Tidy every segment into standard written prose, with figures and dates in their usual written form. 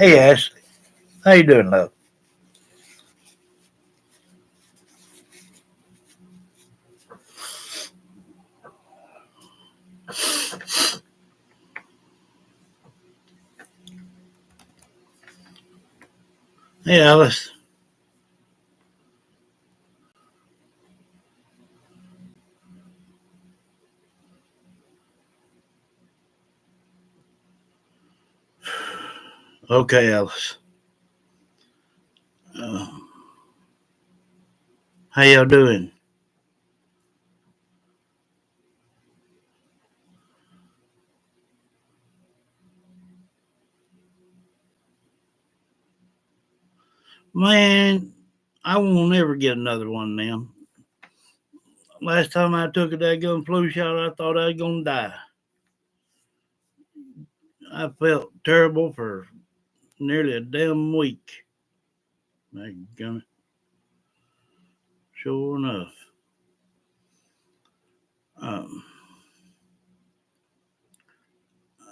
Hey Ashley, how you doing, love? Hey Alice. Okay, Alice. Uh, how y'all doing? Man, I won't ever get another one of them. Last time I took a daggone flu shot, I thought I was gonna die. I felt terrible for nearly a damn week. My God, sure enough. Um,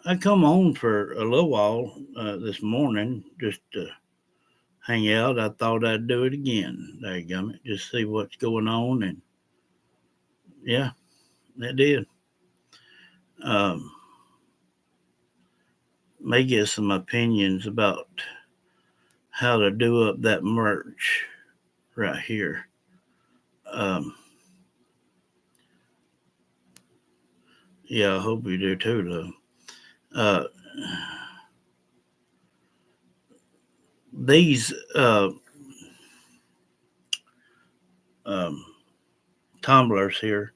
I come on for a little while this morning just to hang out. I thought I'd do it again. Dadgummit, just see what's going on, and yeah, it did. Um, may get some opinions about how to do up that merch right here. Um, yeah, I hope you do too, though. Uh, these um, tumblers here,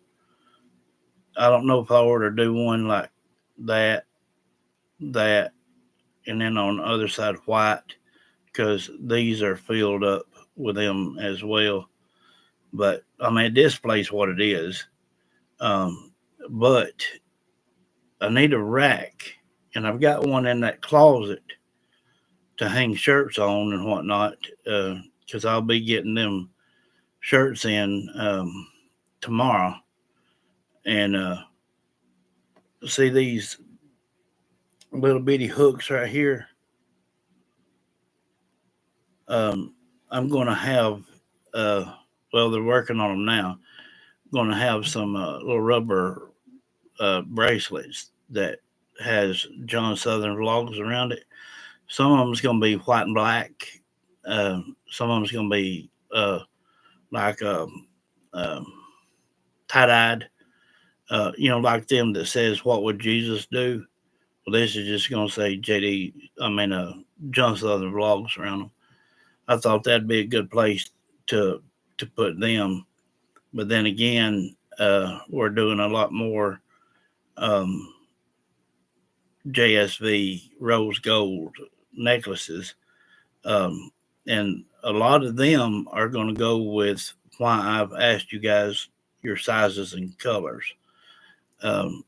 I don't know if I were to do one like that, that, and then on the other side white, because these are filled up with them as well. But I mean, it displays what it is. Um, but I need a rack, and I've got one in that closet to hang shirts on and whatnot, because I'll be getting them shirts in tomorrow. And see these little bitty hooks right here. I'm going to have, uh, well, they're working on them now. Going to have some little rubber bracelets that has John Southern vlogs around it. Some of them's going to be white and black. Some of them's going to be like um, tie dyed. Like them that says, "What would Jesus do?" Well, this is just going to say JD. I mean, John Southern vlogs around them. I thought that'd be a good place to to put them. But then again, we're doing a lot more um, JSV rose gold necklaces, um, and a lot of them are going to go with why I've asked you guys your sizes and colors. Um,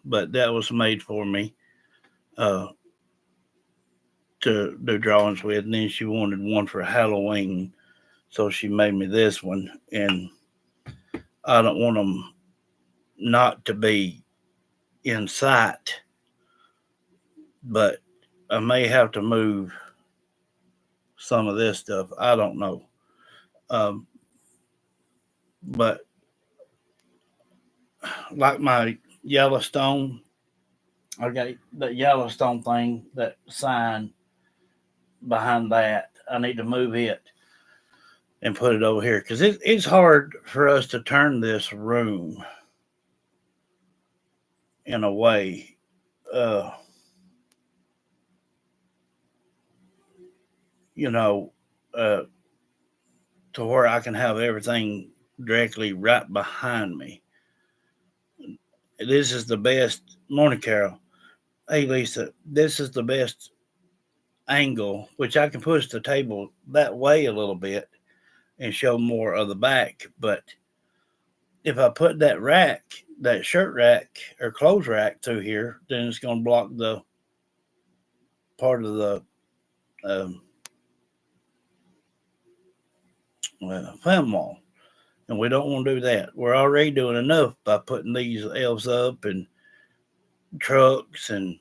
but that was made for me uh, to do drawings with. And then she wanted one for Halloween, so she made me this one. And I don't want them not to be in sight, but I may have to move some of this stuff. I don't know. Um, but like my Yellowstone, I got the Yellowstone thing, that sign behind that. I need to move it and put it over here because it's hard for us to turn this room in a way uh, you know, uh, to where I can have everything directly right behind me. This is the best morning, Carol. Hey, Lisa, this is the best angle, which I can push the table that way a little bit and show more of the back. But if I put that rack, that shirt rack or clothes rack through here, then it's going to block the part of the um, film wall. And we don't want to do that. We're already doing enough by putting these elves up and trucks and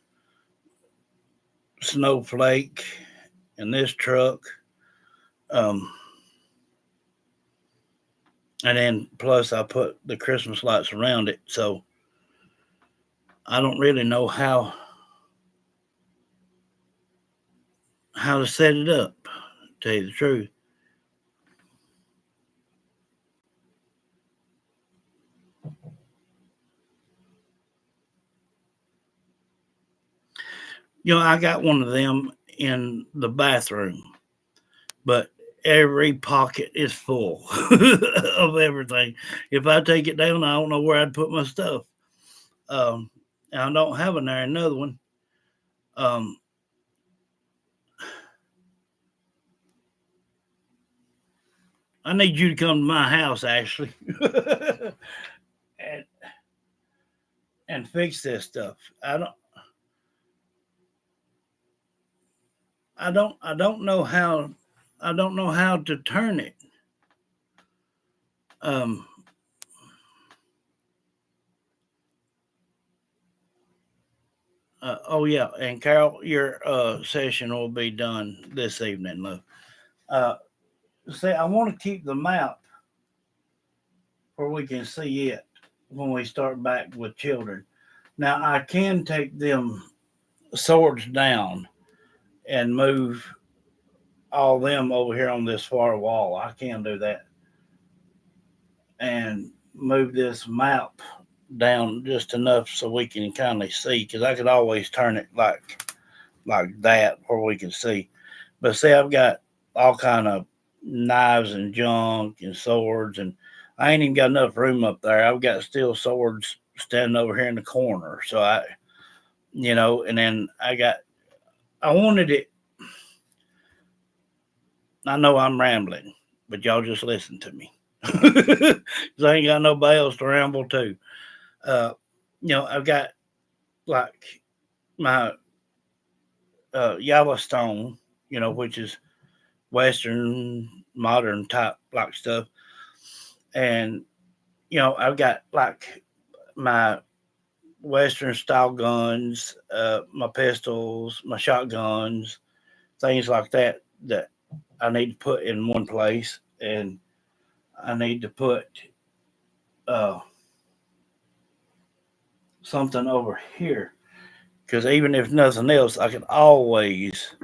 snowflake in this truck. Um, and then plus I put the Christmas lights around it. So I don't really know how to set it up, to tell you the truth. I got one of them in the bathroom, but every pocket is full of everything. If I take it down, I don't know where I'd put my stuff. Um, and I don't have another one. Um, I need you to come to my house, Ashley, and fix this stuff. I don't know how to turn it. Um, oh yeah, and Carol, your session will be done this evening, love. Uh, See, I want to keep the map where we can see it when we start back with children. Now I can take them swords down and move all them over here on this far wall. I can do that and move this map down just enough so we can kind of see. Because I could always turn it like that where we can see. But see, I've got all kind of knives and junk and swords, and I ain't even got enough room up there. I've got steel swords standing over here in the corner. So and then I wanted it. I know I'm rambling, but y'all just listen to me. Because I ain't got nobody else to ramble to. Uh, I've got like my Yellowstone, which is Western modern type like stuff. And, I've got like my Western style guns, my pistols, my shotguns, things like that I need to put in one place. And I need to put uh, something over here. Because even if nothing else, I can always,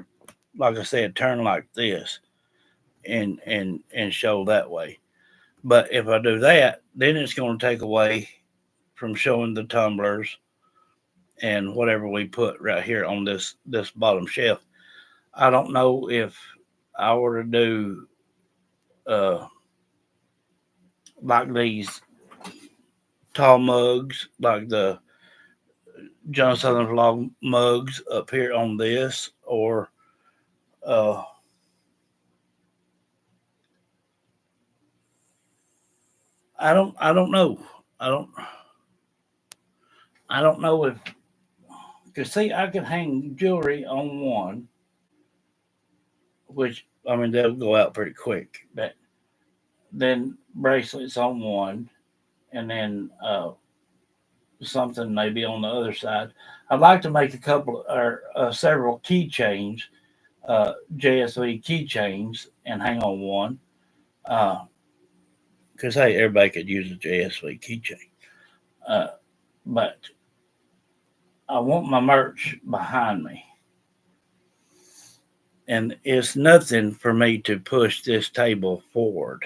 like I said, turn like this and show that way. But if I do that, then it's going to take away from showing the tumblers and whatever we put right here on this bottom shelf. I don't know if I were to do uh, like these tall mugs, like the John Southern Vlog mugs up here on this, or uh, I don't know. I don't I don't know if, because see, I could hang jewelry on one, which I mean they'll go out pretty quick. But then bracelets on one, and then something maybe on the other side. I'd like to make a couple or several keychains, JSV keychains, and hang on one. Because hey, everybody could use a JSV keychain. Uh, but I want my merch behind me. And it's nothing for me to push this table forward.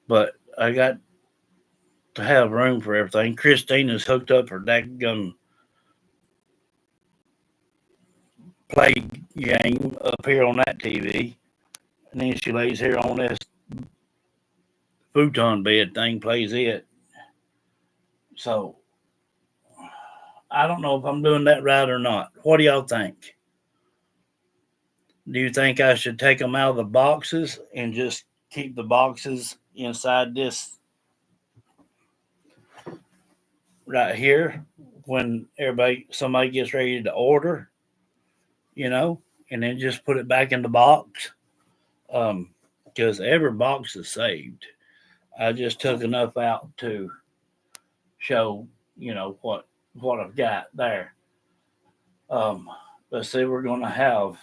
But I got to have room for everything. Christina's hooked up her gun play game up here on that TV. And then she lays here on this futon bed thing, plays it. So I don't know if I'm doing that right or not. What do y'all think? Do you think I should take them out of the boxes and just keep the boxes inside this right here when somebody gets ready to order, you know, and then just put it back in the box? Because every box is saved. I just took enough out to show, what I've got there. Let's see, we're going to have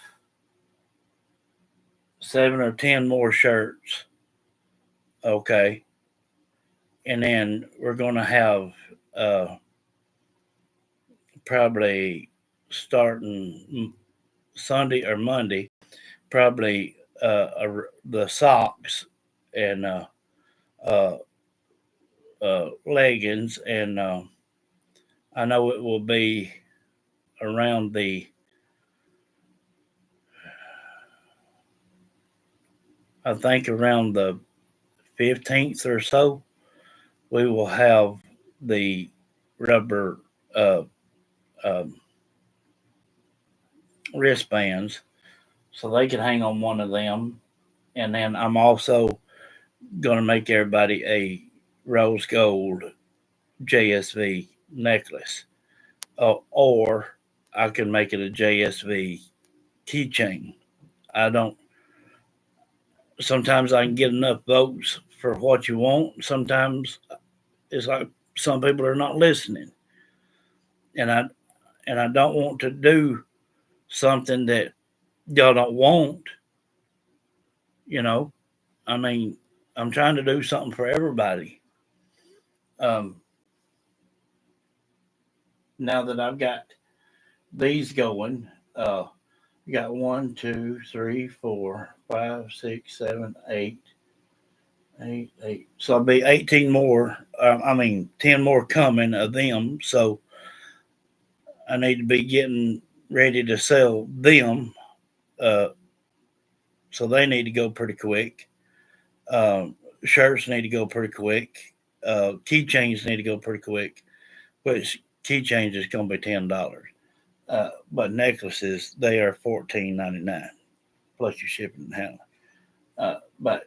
7 or 10 more shirts. Okay. And then we're going to have probably starting Sunday or Monday, probably the socks and uh, leggings. And I know it will be around I think around the 15th or so, we will have the rubber uh, um, wristbands so they can hang on one of them. And then I'm also going to make everybody a rose gold JSV necklace. Or I can make it a JSV keychain. I don't, sometimes I can get enough votes for what you want. Sometimes it's like some people are not listening. And I don't want to do something that y'all don't want, you know. I mean, I'm trying to do something for everybody. Um, Now that I've got these going, you got 1, 2, 3, 4, 5, 6, 7, 8, 8, 8. So I'll be 18 more. 10 more coming of them. So I need to be getting ready to sell them. Uh, so they need to go pretty quick. Um, Shirts need to go pretty quick. Keychains need to go pretty quick. Which keychains is going to be $10. But necklaces they are $14.99 plus your shipping and handling. But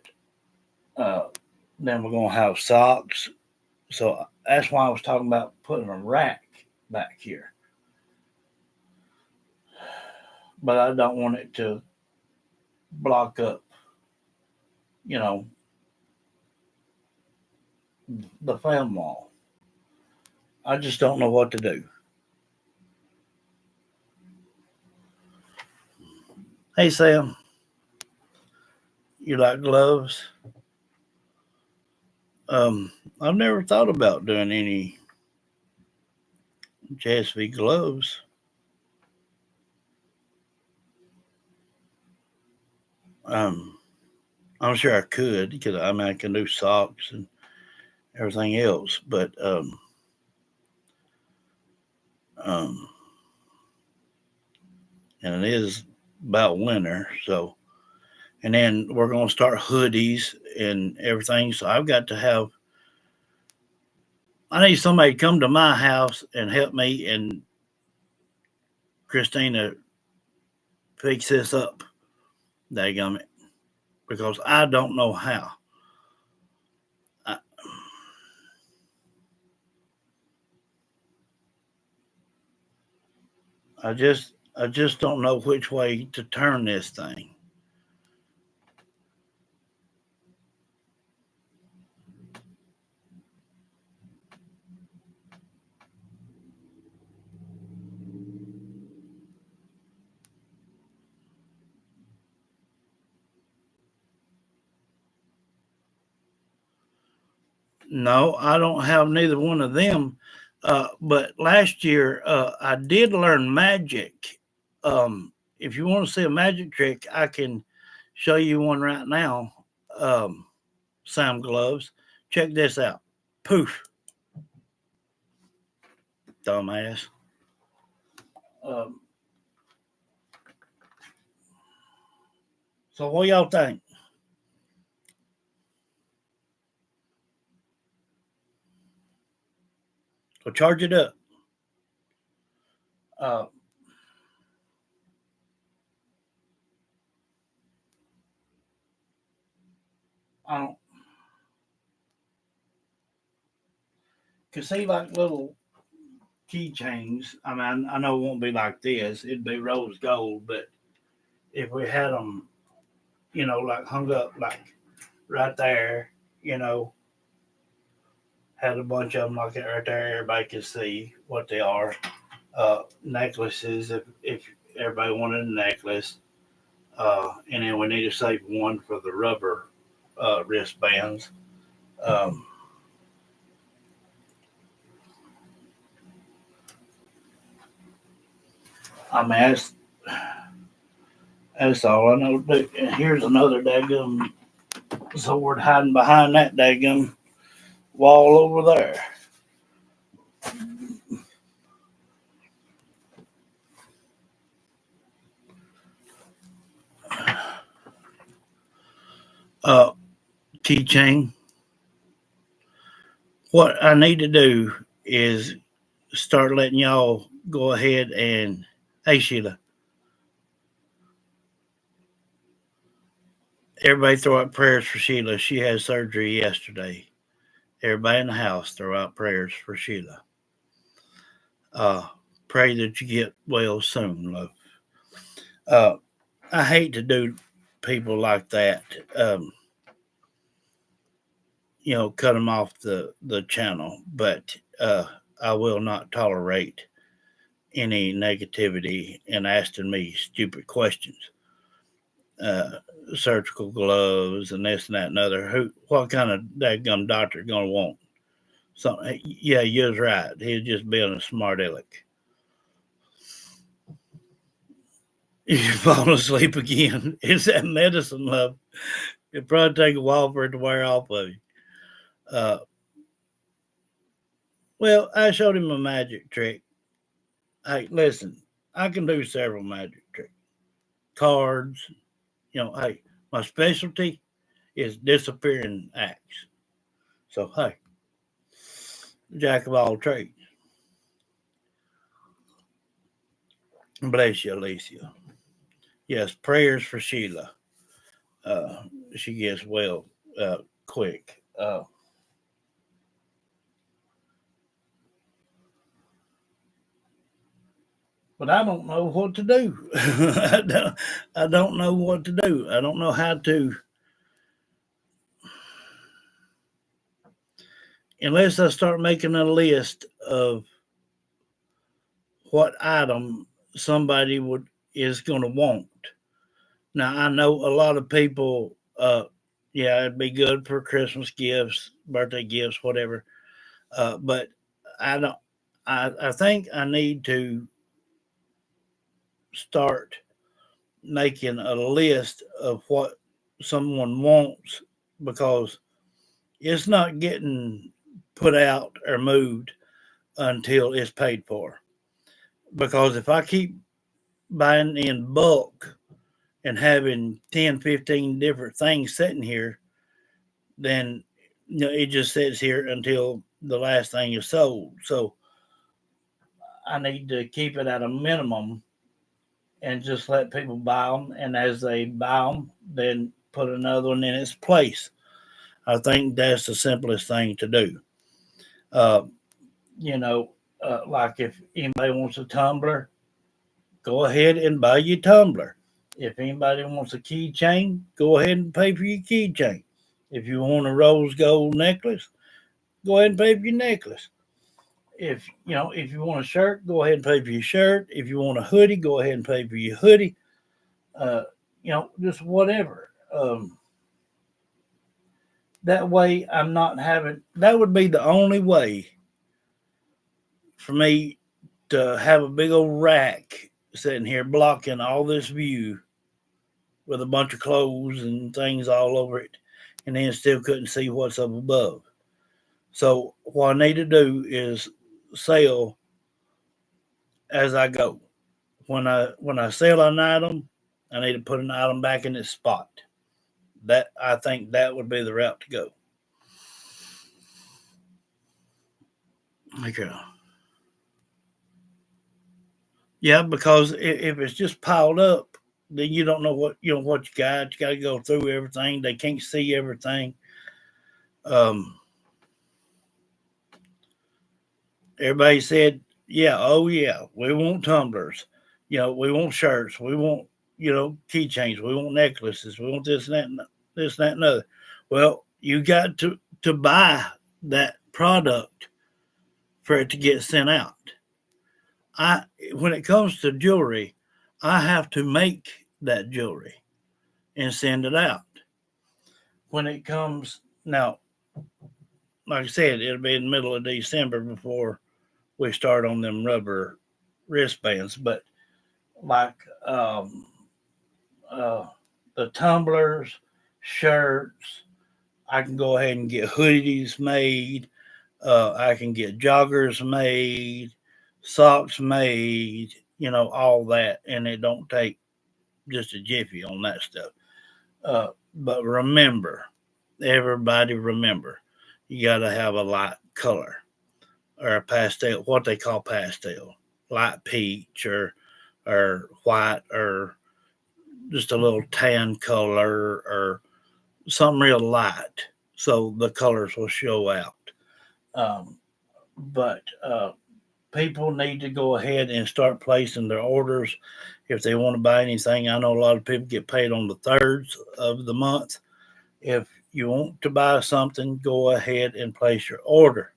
uh, then we're gonna have socks. So that's why I was talking about putting a rack back here. But I don't want it to block up, you know, the film wall. I just don't know what to do. Hey Sam, you like gloves? I've never thought about doing any JSV gloves. Um, I'm sure I could because I can do socks and everything else, but um, and it is about winter, so and then we're gonna start hoodies and everything. So I've got to have. I need somebody to come to my house and help me and Christina fix this up. Daggum it, because I don't know how. I, I just don't know which way to turn this thing. No, I don't have neither one of them. But last year, I did learn magic. If you want to see a magic trick, I can show you one right now. Um, Sam gloves. Check this out. Poof, dumbass. Um, so what y'all think? So charge it up. Uh, I don't. Cause see, like little keychains. I know it won't be like this. It'd be rose gold, but if we had them, like hung up like right there, you know, had a bunch of them like that right there. Everybody can see what they are. necklaces if everybody wanted a necklace. And then we need to save one for the rubber wristbands. Um, I mean, that's all I know. And here's another daggum sword hiding behind that daggum wall over there. Uh, Keychain. What I need to do is start letting y'all go ahead and, hey Sheila, everybody throw out prayers for Sheila. She had surgery yesterday. Everybody in the house throw out prayers for Sheila. Uh, Pray that you get well soon, love. Uh, I hate to do people like that. Um, cut them off the channel, but I will not tolerate any negativity and asking me stupid questions. Uh, Surgical gloves and this and that and other. What kind of dadgum doctor gonna want? So yeah, you're right. He's just being a smart aleck. You fall asleep again. It's that medicine, love. It'll probably take a while for it to wear off of you. Uh, well, I showed him a magic trick. Hey, listen, I can do several magic tricks. Cards, hey, my specialty is disappearing acts. So, hey, jack of all trades. Bless you, Alicia. Yes, prayers for Sheila. Uh, she gets well quick. But I don't know what to do. I don't know what to do. I don't know how to, unless I start making a list of what item somebody would is going to want. Now I know a lot of people. Yeah, it'd be good for Christmas gifts, birthday gifts, whatever. But I don't. I think I need to start making a list of what someone wants because it's not getting put out or moved until it's paid for. Because if I keep buying in bulk and having 10, 15 different things sitting here, then it just sits here until the last thing is sold. So I need to keep it at a minimum and just let people buy them. And as they buy them, then put another one in its place. I think that's the simplest thing to do. Uh, you know, like if anybody wants a tumbler, go ahead and buy your tumbler. If anybody wants a keychain, go ahead and pay for your keychain. If you want a rose gold necklace, go ahead and pay for your necklace. If you want a shirt, go ahead and pay for your shirt. If you want a hoodie, go ahead and pay for your hoodie. Uh, just whatever. That way, I'm not having. That would be the only way for me to have a big old rack sitting here blocking all this view with a bunch of clothes and things all over it, and then still couldn't see what's up above. So what I need to do is sell as I go. When I sell an item, I need to put an item back in its spot. That I think that would be the route to go. Okay. Yeah, because if it's just piled up, then you don't know what you got. You got to go through everything. They can't see everything. Um, Everybody said, "Yeah, oh yeah, we want tumblers. We want shirts. We want keychains. We want necklaces. We want this and that, and this and that and other." Well, you got to buy that product for it to get sent out. When it comes to jewelry, I have to make that jewelry and send it out. When it comes now, like I said, it'll be in the middle of December before we start on them rubber wristbands. But like um, uh, the tumblers, shirts, I can go ahead and get hoodies made. I can get joggers made, socks made, all that, and it don't take just a jiffy on that stuff. But remember, everybody remember, you got to have a light color or a pastel, what they call pastel, light peach or white or just a little tan color or something real light, so the colors will show out. Um, but people need to go ahead and start placing their orders if they want to buy anything. I know a lot of people get paid on the thirds of the month. If you want to buy something, go ahead and place your order.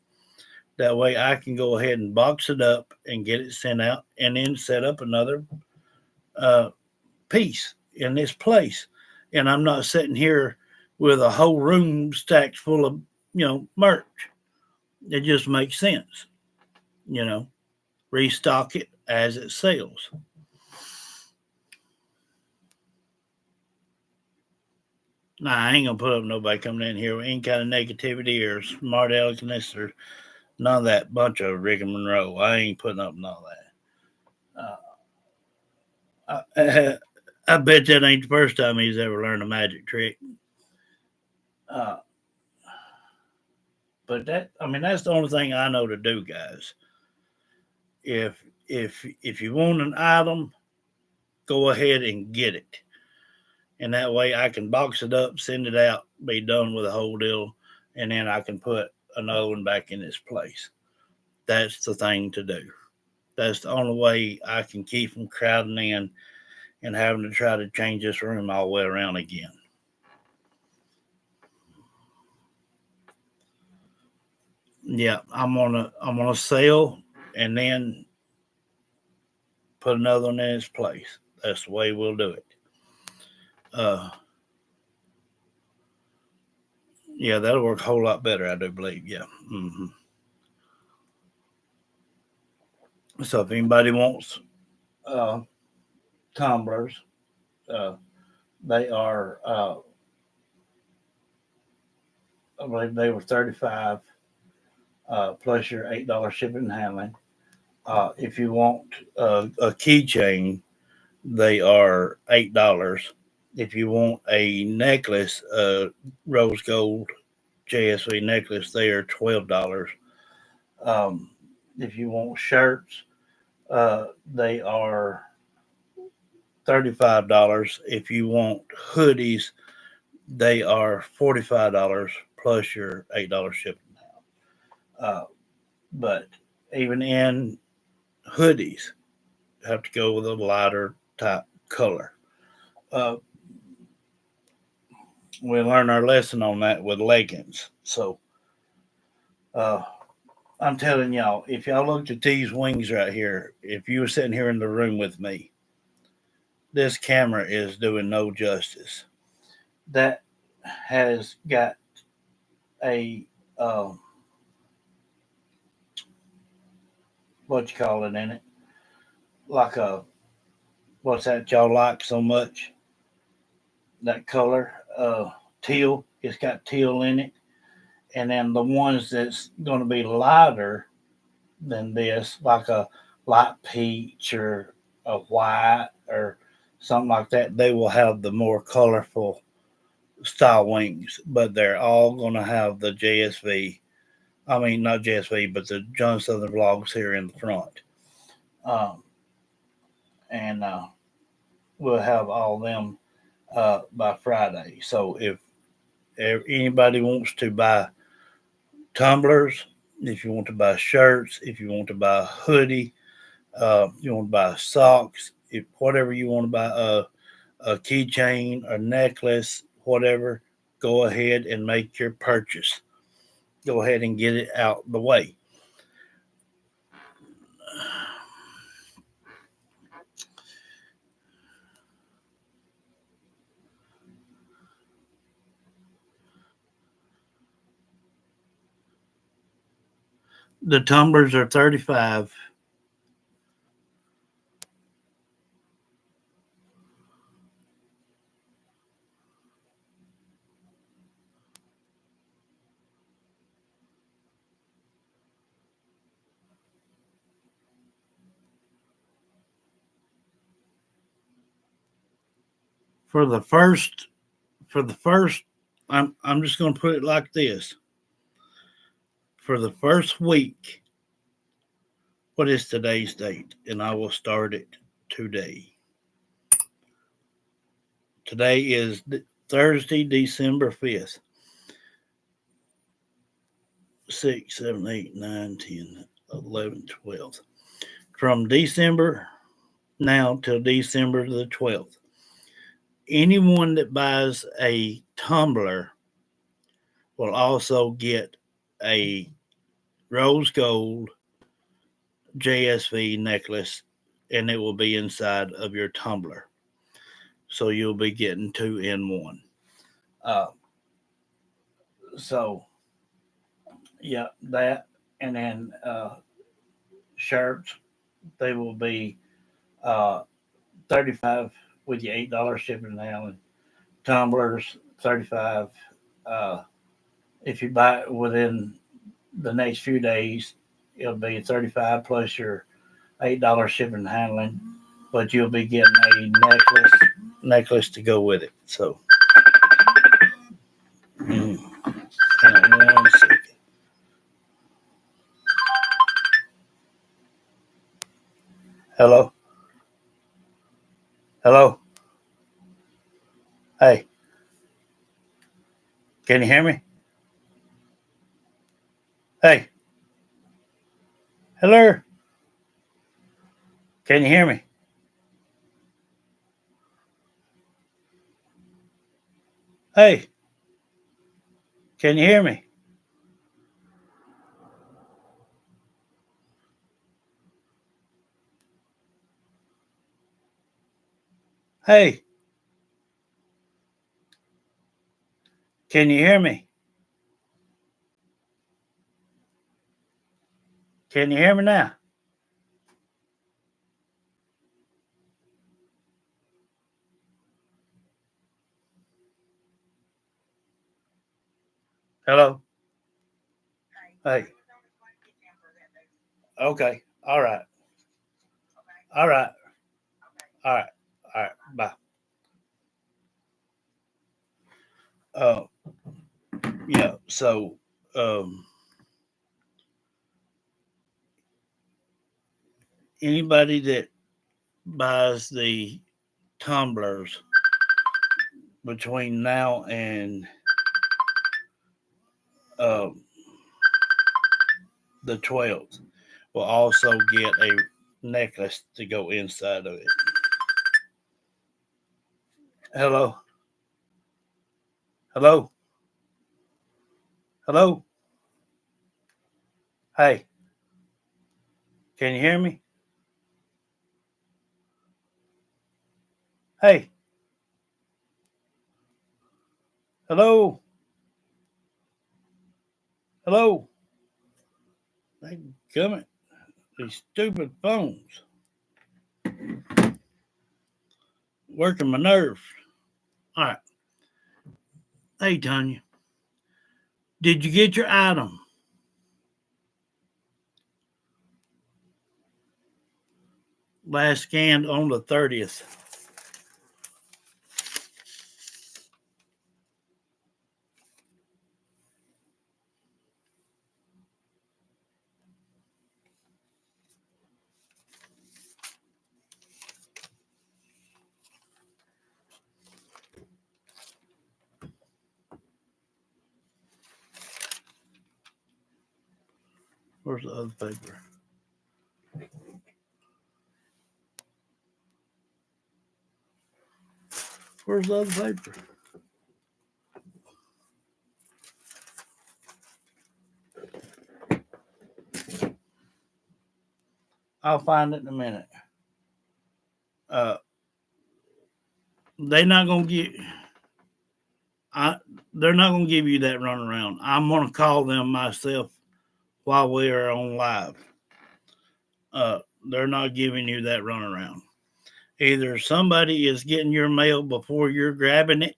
That way I can go ahead and box it up and get it sent out and then set up another uh, piece in this place. And I'm not sitting here with a whole room stacked full of, merch. It just makes sense, you know, restock it as it sells. Now, I ain't gonna put up nobody coming in here with any kind of negativity or smart aleckness or none of that bunch of Rick and Monroe. I ain't putting up none of that. I bet that ain't the first time he's ever learned a magic trick. Uh, but that's the only thing I know to do, guys. If you want an item, go ahead and get it, and that way I can box it up, send it out, be done with the whole deal, and then I can put another one back in its place. That's the thing to do. That's the only way I can keep from crowding in and having to try to change this room all the way around again. Yeah, I'm gonna sell and then put another one in its place. That's the way we'll do it. Uh, yeah, that'll work a whole lot better, I do believe. Yeah. So if anybody wants uh, tumblers, uh, they are I believe they were 35 plus your $8 shipping and handling. If you want a keychain, they are $8. If you want a necklace, rose gold JSV necklace, they are $12. Um, if you want shirts, they are $35. If you want hoodies, they are $45 plus your $8 shipping. Uh, but even in hoodies, have to go with a lighter type color. Uh, we learned our lesson on that with leggings. So uh, I'm telling y'all, if y'all looked at these wings right here, if you were sitting here in the room with me, this camera is doing no justice. That has got a what you call it in it, like a what's that y'all like so much? That color, teal. It's got teal in it, and then the ones that's going to be lighter than this, like a light peach or a white or something like that, they will have the more colorful style wings, but they're all going to have the JSV. I mean, not JSV, but the John Southern Vlogs here in the front. Um, and we'll have all them by Friday. So if anybody wants to buy tumblers, if you want to buy shirts, if you want to buy a hoodie, you want to buy socks, if whatever you want to buy, a keychain, a necklace, whatever, go ahead and make your purchase. Go ahead and get it out the way. The tumblers are 35. For the first I'm just going to put it like this. For the first week, what is today's date? And I will start it today. Today is Thursday, December 5th. 6, 7, 8, 9, 10, 11, 12. From December now till December the 12th. Anyone that buys a tumbler will also get a rose gold JSV necklace, and it will be inside of your tumbler. So you'll be getting 2 in 1. Uh, so, yeah, that. And then shirts, they will be 35 with your $8 shipping and handling. Tumblers, 35. Uh, if you buy it within the next few days, it'll be 35 plus your $8 shipping and handling, but you'll be getting a necklace to go with it. So, hang on 1 second. Hello, hello. Hey, can you hear me? Hey, hello. Can you hear me? Hey, can you hear me? Hey, can you hear me? Can you hear me now? Hello. Hey. Okay. All right. All right. All right. All right. Bye. Uh, yeah. So, um, anybody that buys the tumblers between now and um, the 12th will also get a necklace to go inside of it. Hello. Hello. Hello. Hey, can you hear me? Hey. Hello. Hello. They coming. These stupid phones working my nerves. All right. Hey, Tanya, did you get your item? Last scanned on the 30th. Where's the other paper? Where's the other paper? I'll find it in a minute. They're not gonna get. They're not gonna give you that runaround. I'm gonna call them myself while we are on live. They're not giving you that runaround. Either somebody is getting your mail before you're grabbing it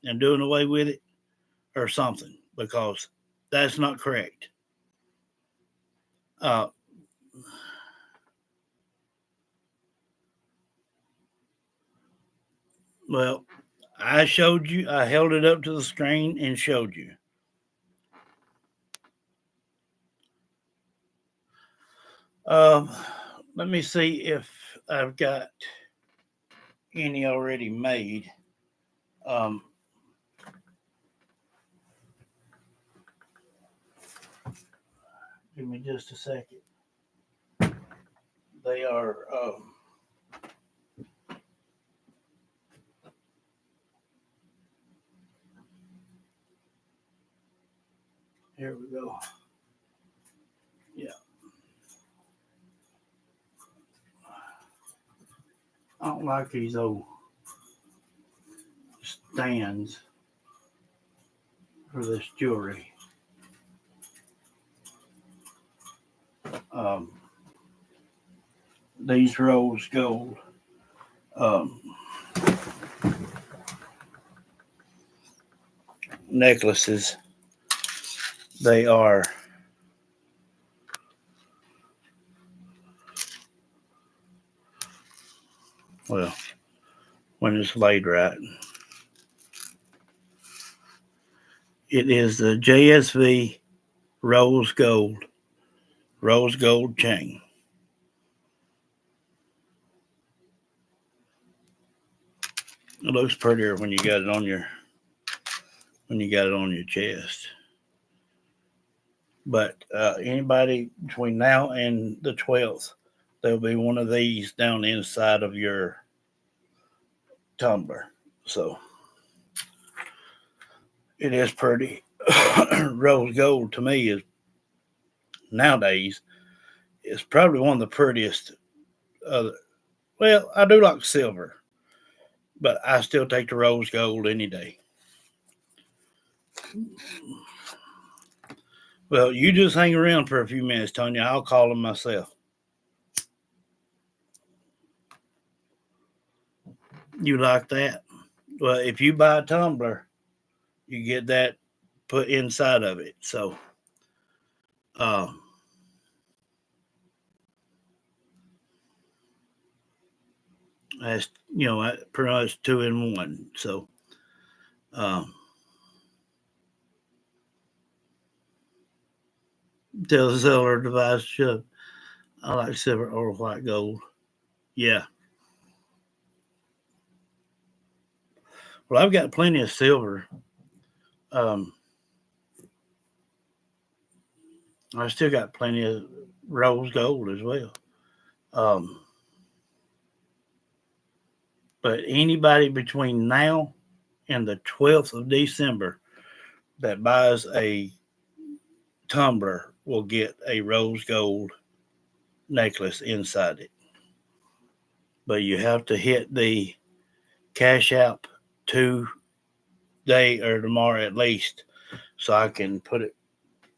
and doing away with it, or something, because that's not correct. Uh, well, I showed you, I held it up to the screen and showed you. Um, Let me see if I've got any already made. Um, Give me just a second. They are. Here we go. Yeah. I don't like these old stands for this jewelry. Um, these rose gold um, necklaces, they are well, when it's laid right, it is the JSV rose gold chain. It looks prettier when you got it on your chest. But anybody between now and the 12th, there'll be one of these down the inside of your tumbler. So it is pretty. Rose gold to me is nowadays is probably one of the prettiest. Other, well, I do like silver, but I still take the rose gold any day. Well, you just hang around for a few minutes, Tonya. I'll call them myself. You like that? Well, if you buy a tumbler, you get that put inside of it. So, uh, that's pretty much 2 in 1. So, um, tell the seller device shove. I like silver or white gold. Yeah. Well, I've got plenty of silver. Um, I still got plenty of rose gold as well. Um, but anybody between now and the 12th of December that buys a tumbler will get a rose gold necklace inside it. But you have to hit the cash app today or tomorrow at least, so I can put it.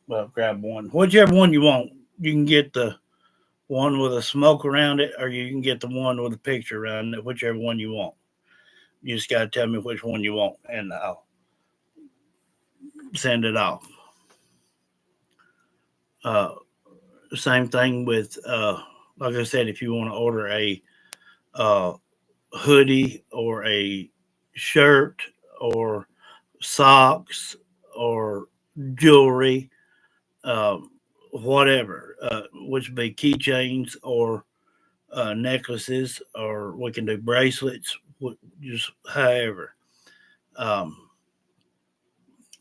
Well, grab one, whichever one you want. You can get the one with a smoke around it, or you can get the one with a picture around it. Whichever one you want. You just got to tell me which one you want, and I'll send it off. Uh, Same thing with, like I said, if you want to order a uh, hoodie or a shirt or socks or jewelry, whatever, which would be keychains or necklaces, or we can do bracelets, just however. Um,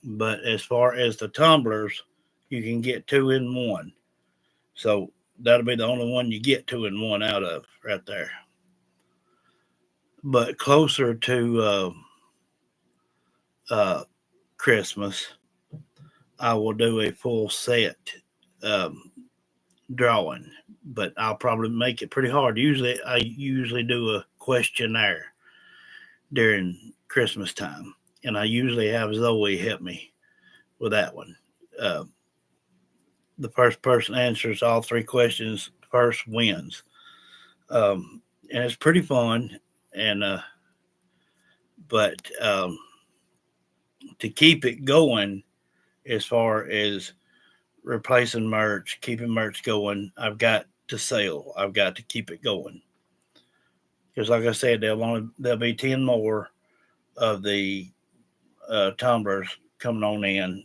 but as far as the tumblers, you can get 2 in 1. So that'll be the only one you get 2 in 1 out of right there. But closer to uh, Christmas, I will do a full set um, drawing, but I'll probably make it pretty hard. I usually do a questionnaire during Christmas time, and I usually have Zoe help me with that one. Uh, the first person answers all three questions first wins. And it's pretty fun. And but to keep it going, as far as replacing merch, keeping merch going, I've got to sell. I've got to keep it going because, like I said, there'll be 10 more of the tumblers coming on in,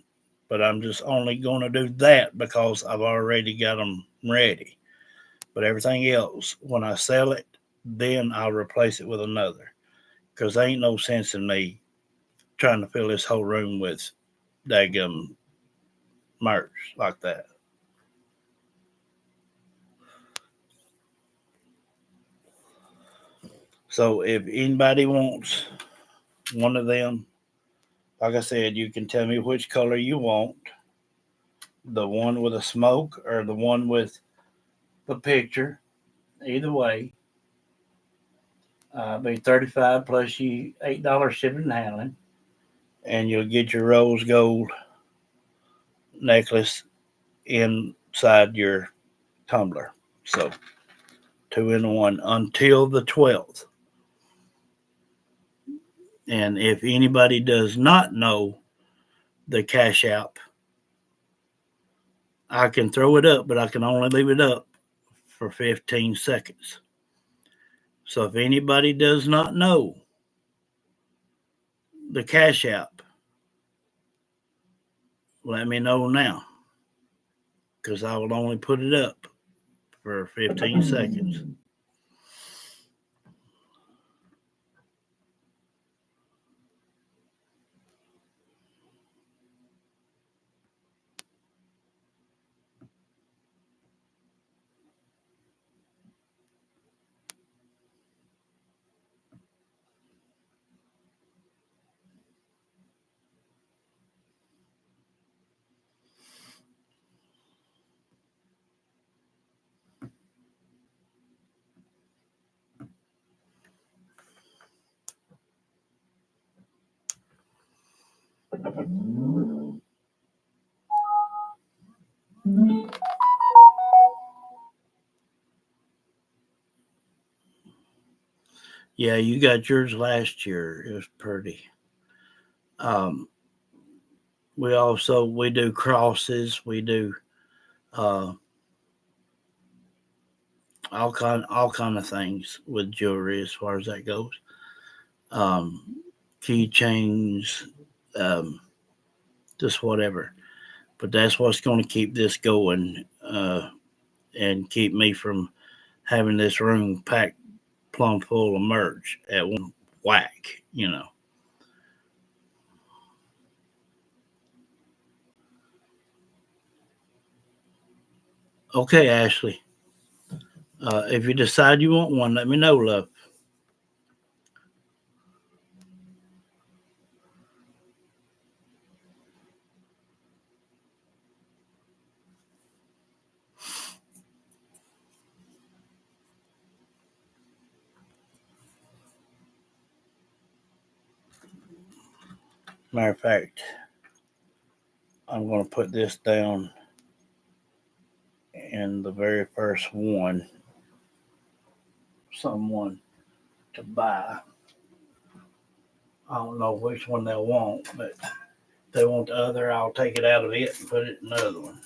but I'm just only going to do that because I've already got them ready. But everything else, when I sell it, then I'll replace it with another because there ain't no sense in me trying to fill this whole room with daggum merch like that. So if anybody wants one of them, like I said, you can tell me which color you want, the one with a smoke or the one with the picture. Either way, be 35 plus you $8 shipping and handling, and you'll get your rose gold necklace inside your tumbler. So 2 in 1 until the 12th. And if anybody does not know the Cash App, I can throw it up, but I can only leave it up for 15 seconds. So if anybody does not know the Cash App, let me know now because I will only put it up for 15 seconds. Yeah, you got yours last year. It was pretty. Um, we do crosses. We do uh, all kind of things with jewelry as far as that goes. Um, Keychains, um, just whatever. But that's what's going to keep this going and keep me from having this room packed plumb full of merch at one whack. Okay, Ashley. If you decide you want one, let me know, love. Matter of fact, I'm going to put this down in the very first one. Someone to buy. I don't know which one they'll want, but if they want the other, I'll take it out of it and put it in another one.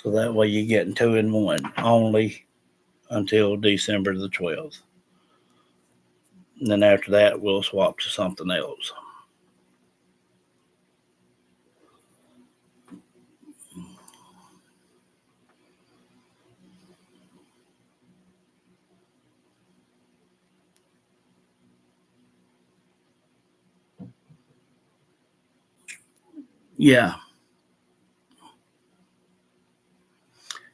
So that way you're getting 2 in 1 only until December the 12th. And then after that, we'll swap to something else. Yeah.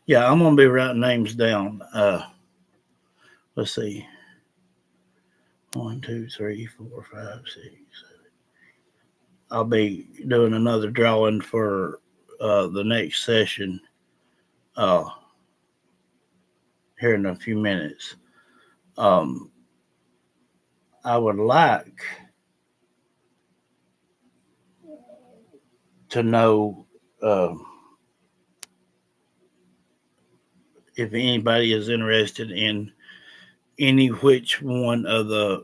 Yeah, I'm going to be writing names down. Let's see. 1, 2, 3, 4, 5, 6. I'll be doing another drawing for the next session uh, here in a few minutes. Um, I would like to know if anybody is interested in any which one of the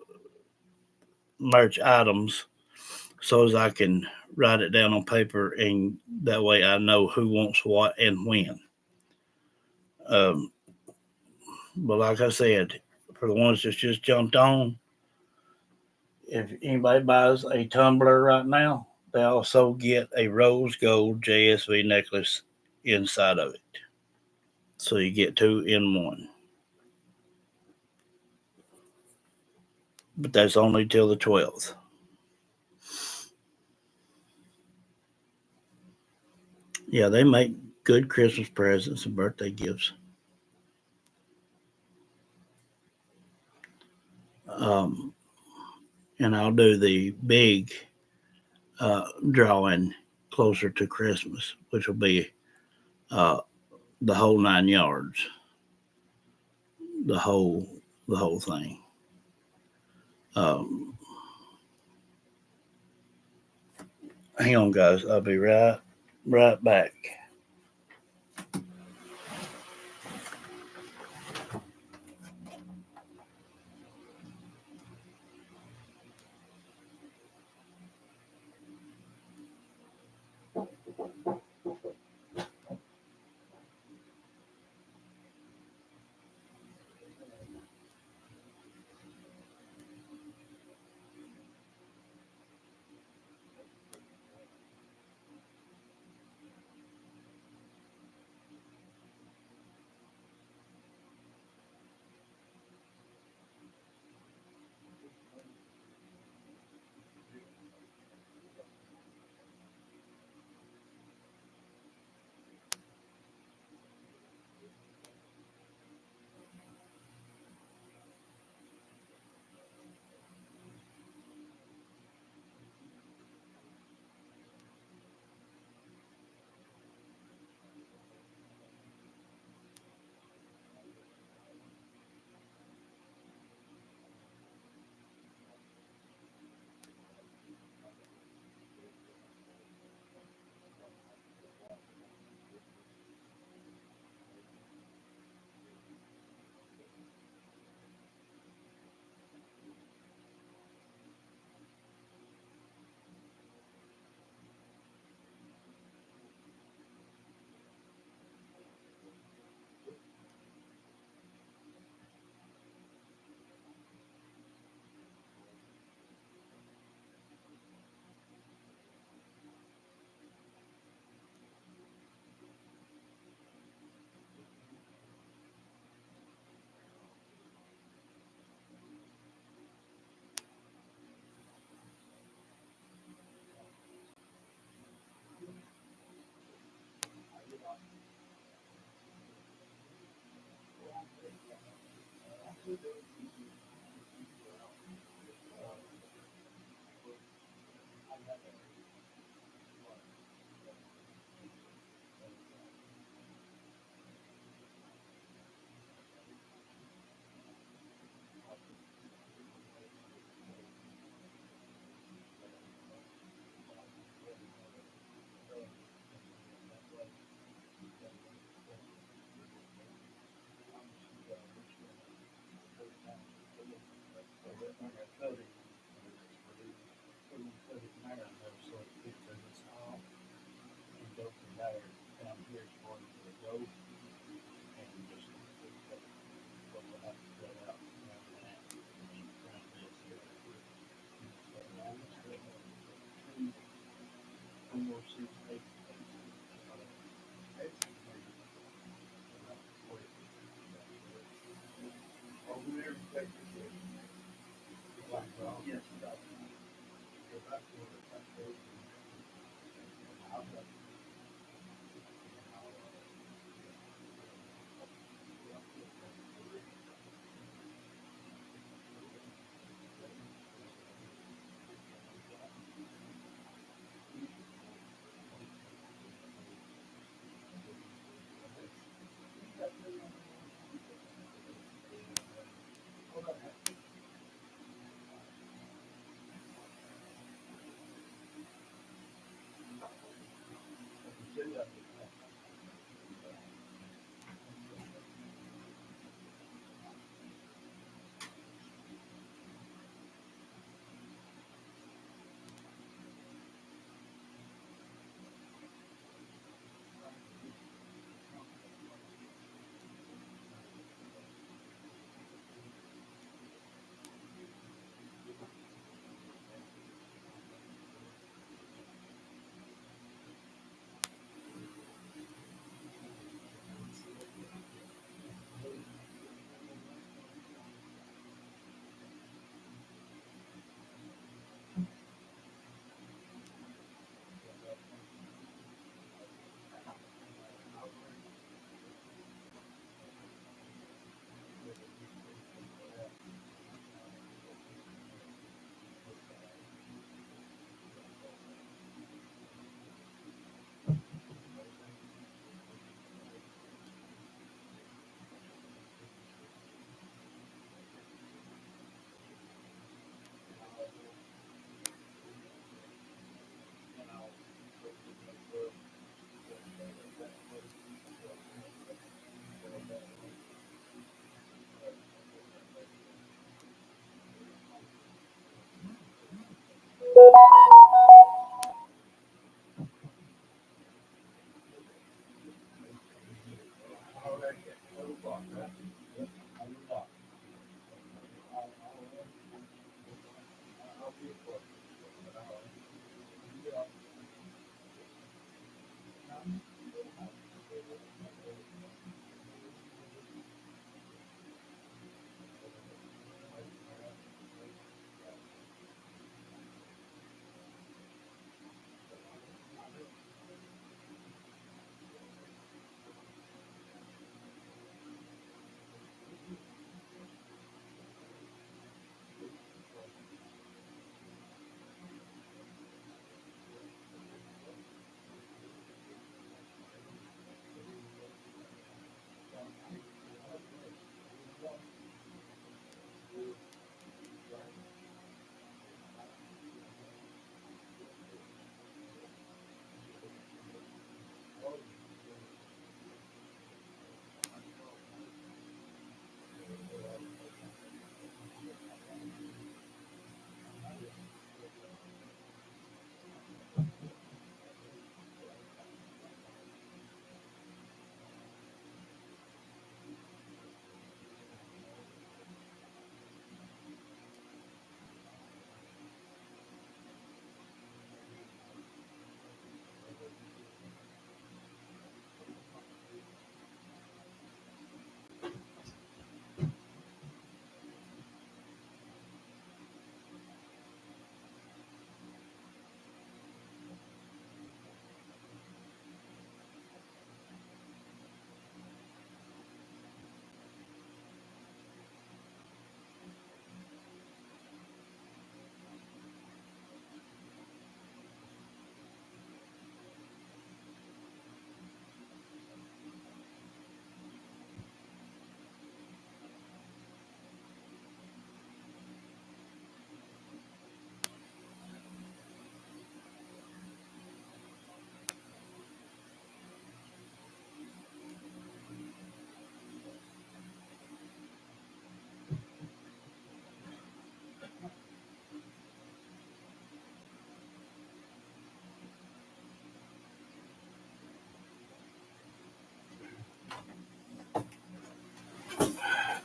merch items so as I can write it down on paper and that way I know who wants what and when. Um, but like I said, for the ones that's just jumped on, if anybody buys a tumbler right now, they also get a rose gold JSV necklace inside of it. So you get two in one. But that's only till the 12th. Yeah, they make good Christmas presents and birthday gifts. Um, and I'll do the big drawing closer to Christmas, which will be uh, the whole 9 yards, the whole the whole thing. Um, hang on, guys. I'll be right back.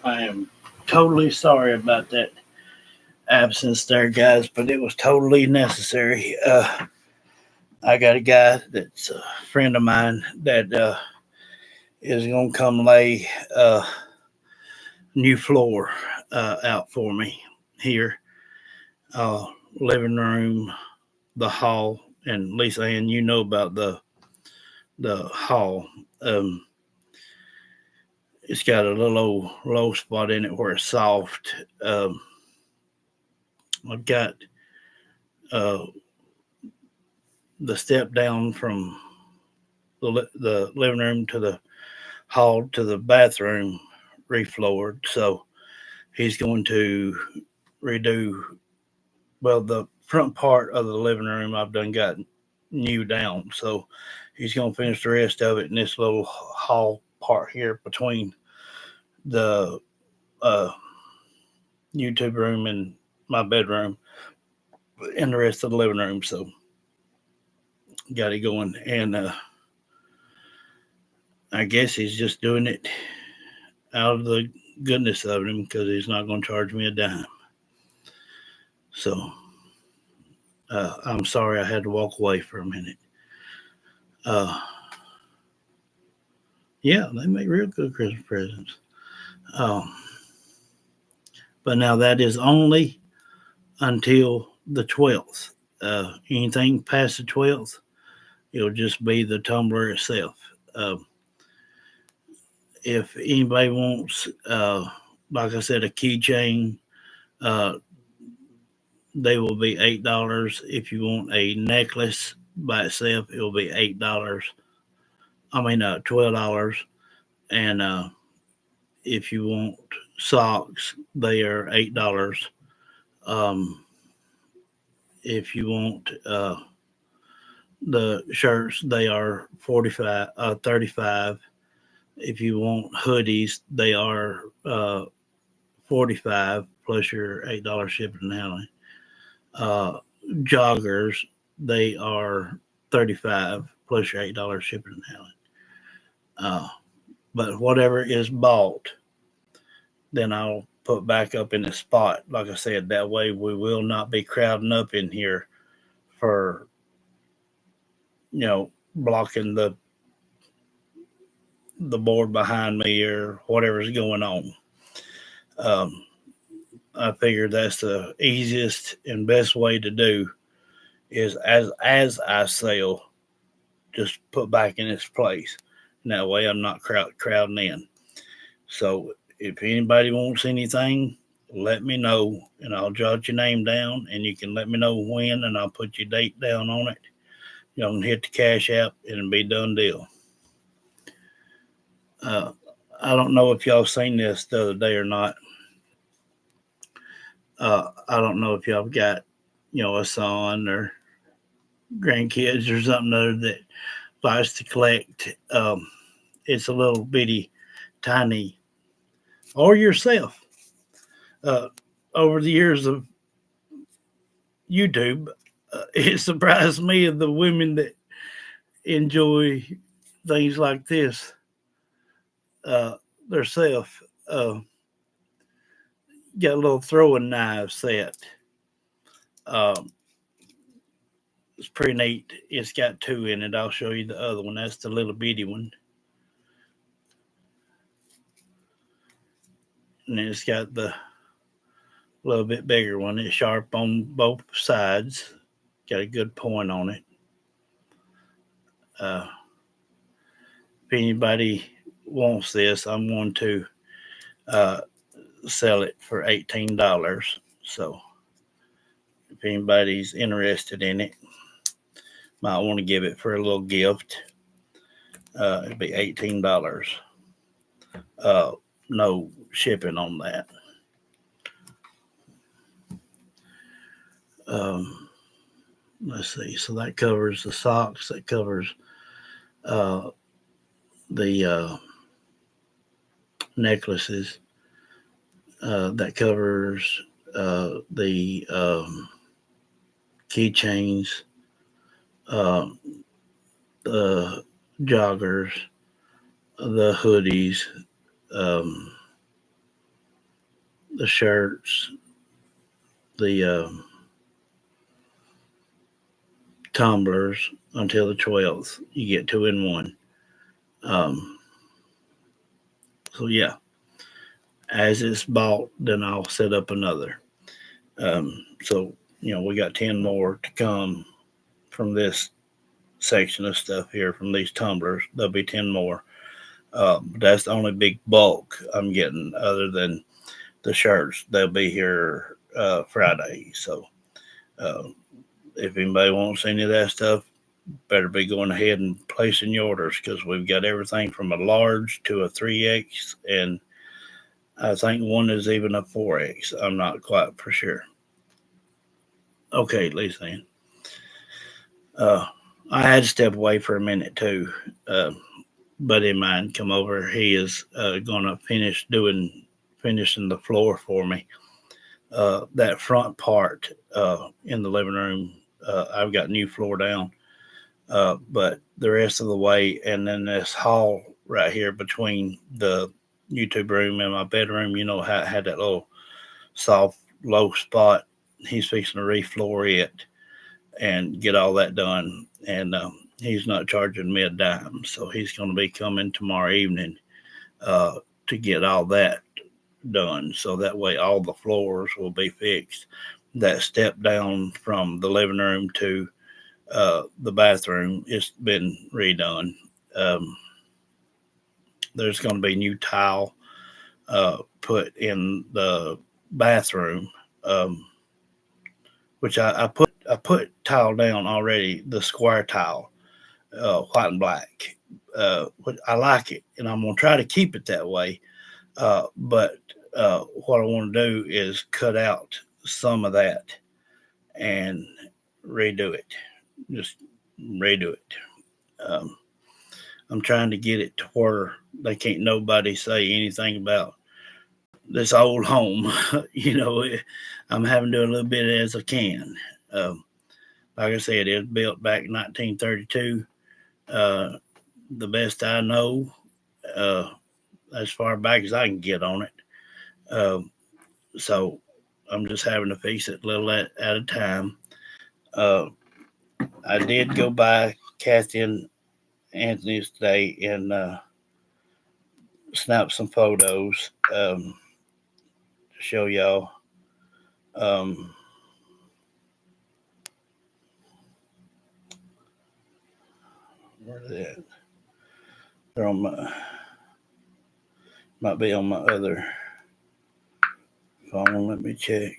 I am totally sorry about that absence there, guys, but it was totally necessary. I got a guy that's a friend of mine that is going to come lay new floor out for me here. Uh, Living room, the hall, and Lisa Ann, you know about the hall. Um, it's got a little old low spot in it where it's soft. I've got uh, the step down from the living room to the hall to the bathroom refloored. So he's going to redo, well, the front part of the living room I've done got new down. So he's going to finish the rest of it in this little hall part here between the uh, YouTube room and my bedroom and the rest of the living room. So got it going. And I guess he's just doing it out of the goodness of him because he's not going to charge me a dime. So I'm sorry I had to walk away for a minute. Uh, yeah, they make real good Christmas presents. Um, but now that is only until the 12th. Anything past the 12th, it'll just be the tumbler itself. If anybody wants, like I said, a keychain, uh, they will be $8. If you want a necklace by itself, it will be $8. $12. And if you want socks, they are $8. Um, if you want the shirts, they are 35. If you want hoodies, they are 45 plus your $8 shipping and handling. Uh, Joggers, they are 35 plus your $8 shipping and handling. Uh, But whatever is bought, then I'll put back up in the spot. Like I said, that way we will not be crowding up in here for, blocking the board behind me or whatever's going on. Um, I figure that's the easiest and best way to do is as I sell, just put back in its place. And that way I'm not crowding in. So if anybody wants anything, let me know and I'll jot your name down and you can let me know when and I'll put your date down on it. You can hit the cash app and it'll be done deal. Uh, I don't know if y'all seen this the other day or not. I don't know if y'all got, a son or grandkids or something other that likes to collect. It's a little bitty, tiny, or yourself. Uh, Over the years of YouTube, it surprised me of the women that enjoy things like this uh, themselves. Got a little throwing knife set. Um, it's pretty neat. It's got two in it. I'll show you the other one. That's the little bitty one. And then it's got the little bit bigger one. It's sharp on both sides. Got a good point on it. Uh, if anybody wants this, I'm going to uh, sell it for $18. So if anybody's interested in it, might want to give it for a little gift. It'd be $18. No shipping on that. Let's see. So that covers the socks. That covers uh, the necklaces. That covers the keychains, uh, the joggers, the hoodies, um, the shirts, the tumblers until the 12th. You get two in one. Um, so, yeah, as it's bought, then I'll set up another. So, we got 10 more to come from this section of stuff here, from these tumblers. There'll be 10 more. But that's the only big bulk I'm getting, other than the shirts. They'll be here Friday. So, uh, if anybody wants any of that stuff, better be going ahead and placing your orders, because we've got everything from a large to a 3X, and I think one is even a 4X. I'm not quite for sure. Okay, Lisa. I had to step away for a minute too. Buddy of mine come over. He is going to finishing the floor for me. That front part in the living room, I've got new floor down. But the rest of the way, and then this hall right here between the YouTube room and my bedroom, had that little soft, low spot. He's fixing to refloor it and get all that done. And he's not charging me a dime. So he's going to be coming tomorrow evening to get all that done. So that way all the floors will be fixed. That step down from the living room to the bathroom, it's been redone. There's going to be new tile put in the bathroom, which I put tile down already, the square tile, white and black. I like it, and I'm gonna try to keep it that way. But what I want to do is cut out some of that and redo it. Just redo it. Um, I'm trying to get it to where they can't nobody say anything about this old home. I'm having to do a little bit as I can. Like I said, it was built back in 1932. The best I know, as far back as I can get on it. Um, so I'm just having to fix it a little at a time. Uh, I did go by Kathy and Anthony's today and snap some photos to show y'all. Um, where are they at? They're on my, might be on my other phone. Let me check.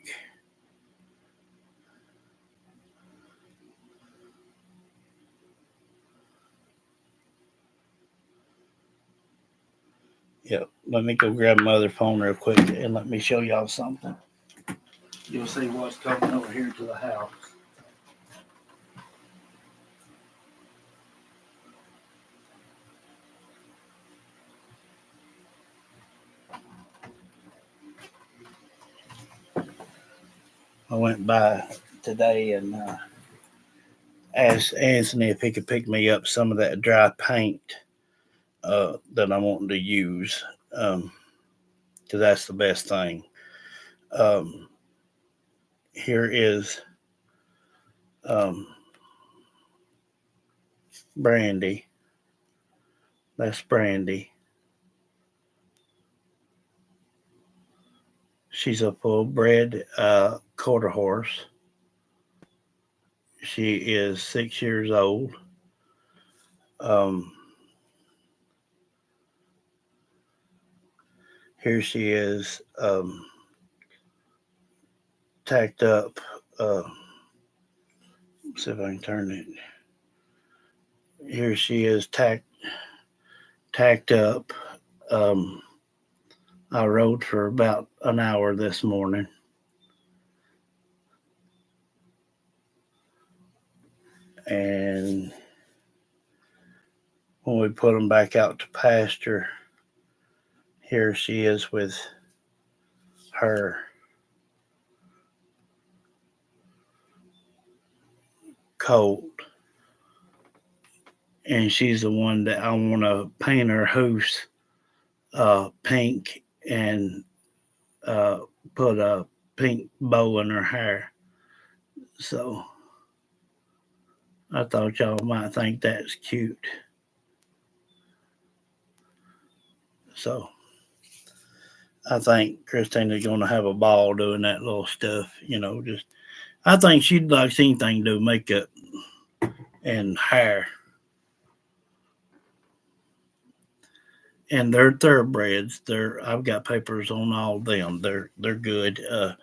Yep. Let me go grab my other phone real quick and let me show y'all something. You'll see what's coming over here to the house. I went by today and asked Anthony if he could pick me up some of that dry paint that I'm wanting to use, because that's the best thing. Um, Here is um, Brandy. That's Brandy. She's a full-bred quarter horse. She is 6 years old. Um, Here she is, tacked up. See if I can turn it. Here she is tacked up. Um, I rode for about an hour this morning, and when we put them back out to pasture, here she is with her colt, and she's the one that I want to paint her hoose pink and uh, put a pink bow in her hair. So I thought y'all might think that's cute. So I think Christina's going to have a ball doing that little stuff. Just I think she'd like anything to do makeup and hair. And they're thoroughbreds. I've got papers on all of them. They're good. The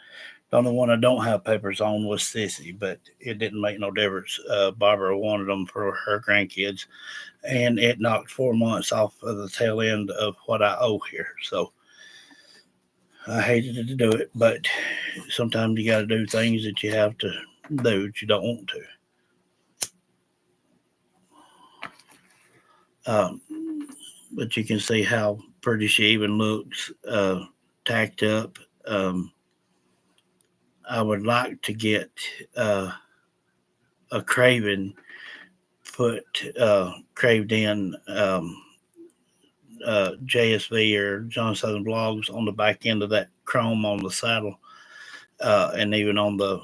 only one I don't have papers on was Sissy, but it didn't make no difference. Barbara wanted them for her grandkids, and it knocked 4 months off of the tail end of what I owe here. So I hated to do it, but sometimes you got to do things that you have to do that you don't want to. But you can see how pretty she even looks, tacked up. Um, I would like to get a craven put craved in JSV or John Southern Blogs on the back end of that chrome on the saddle, and even on the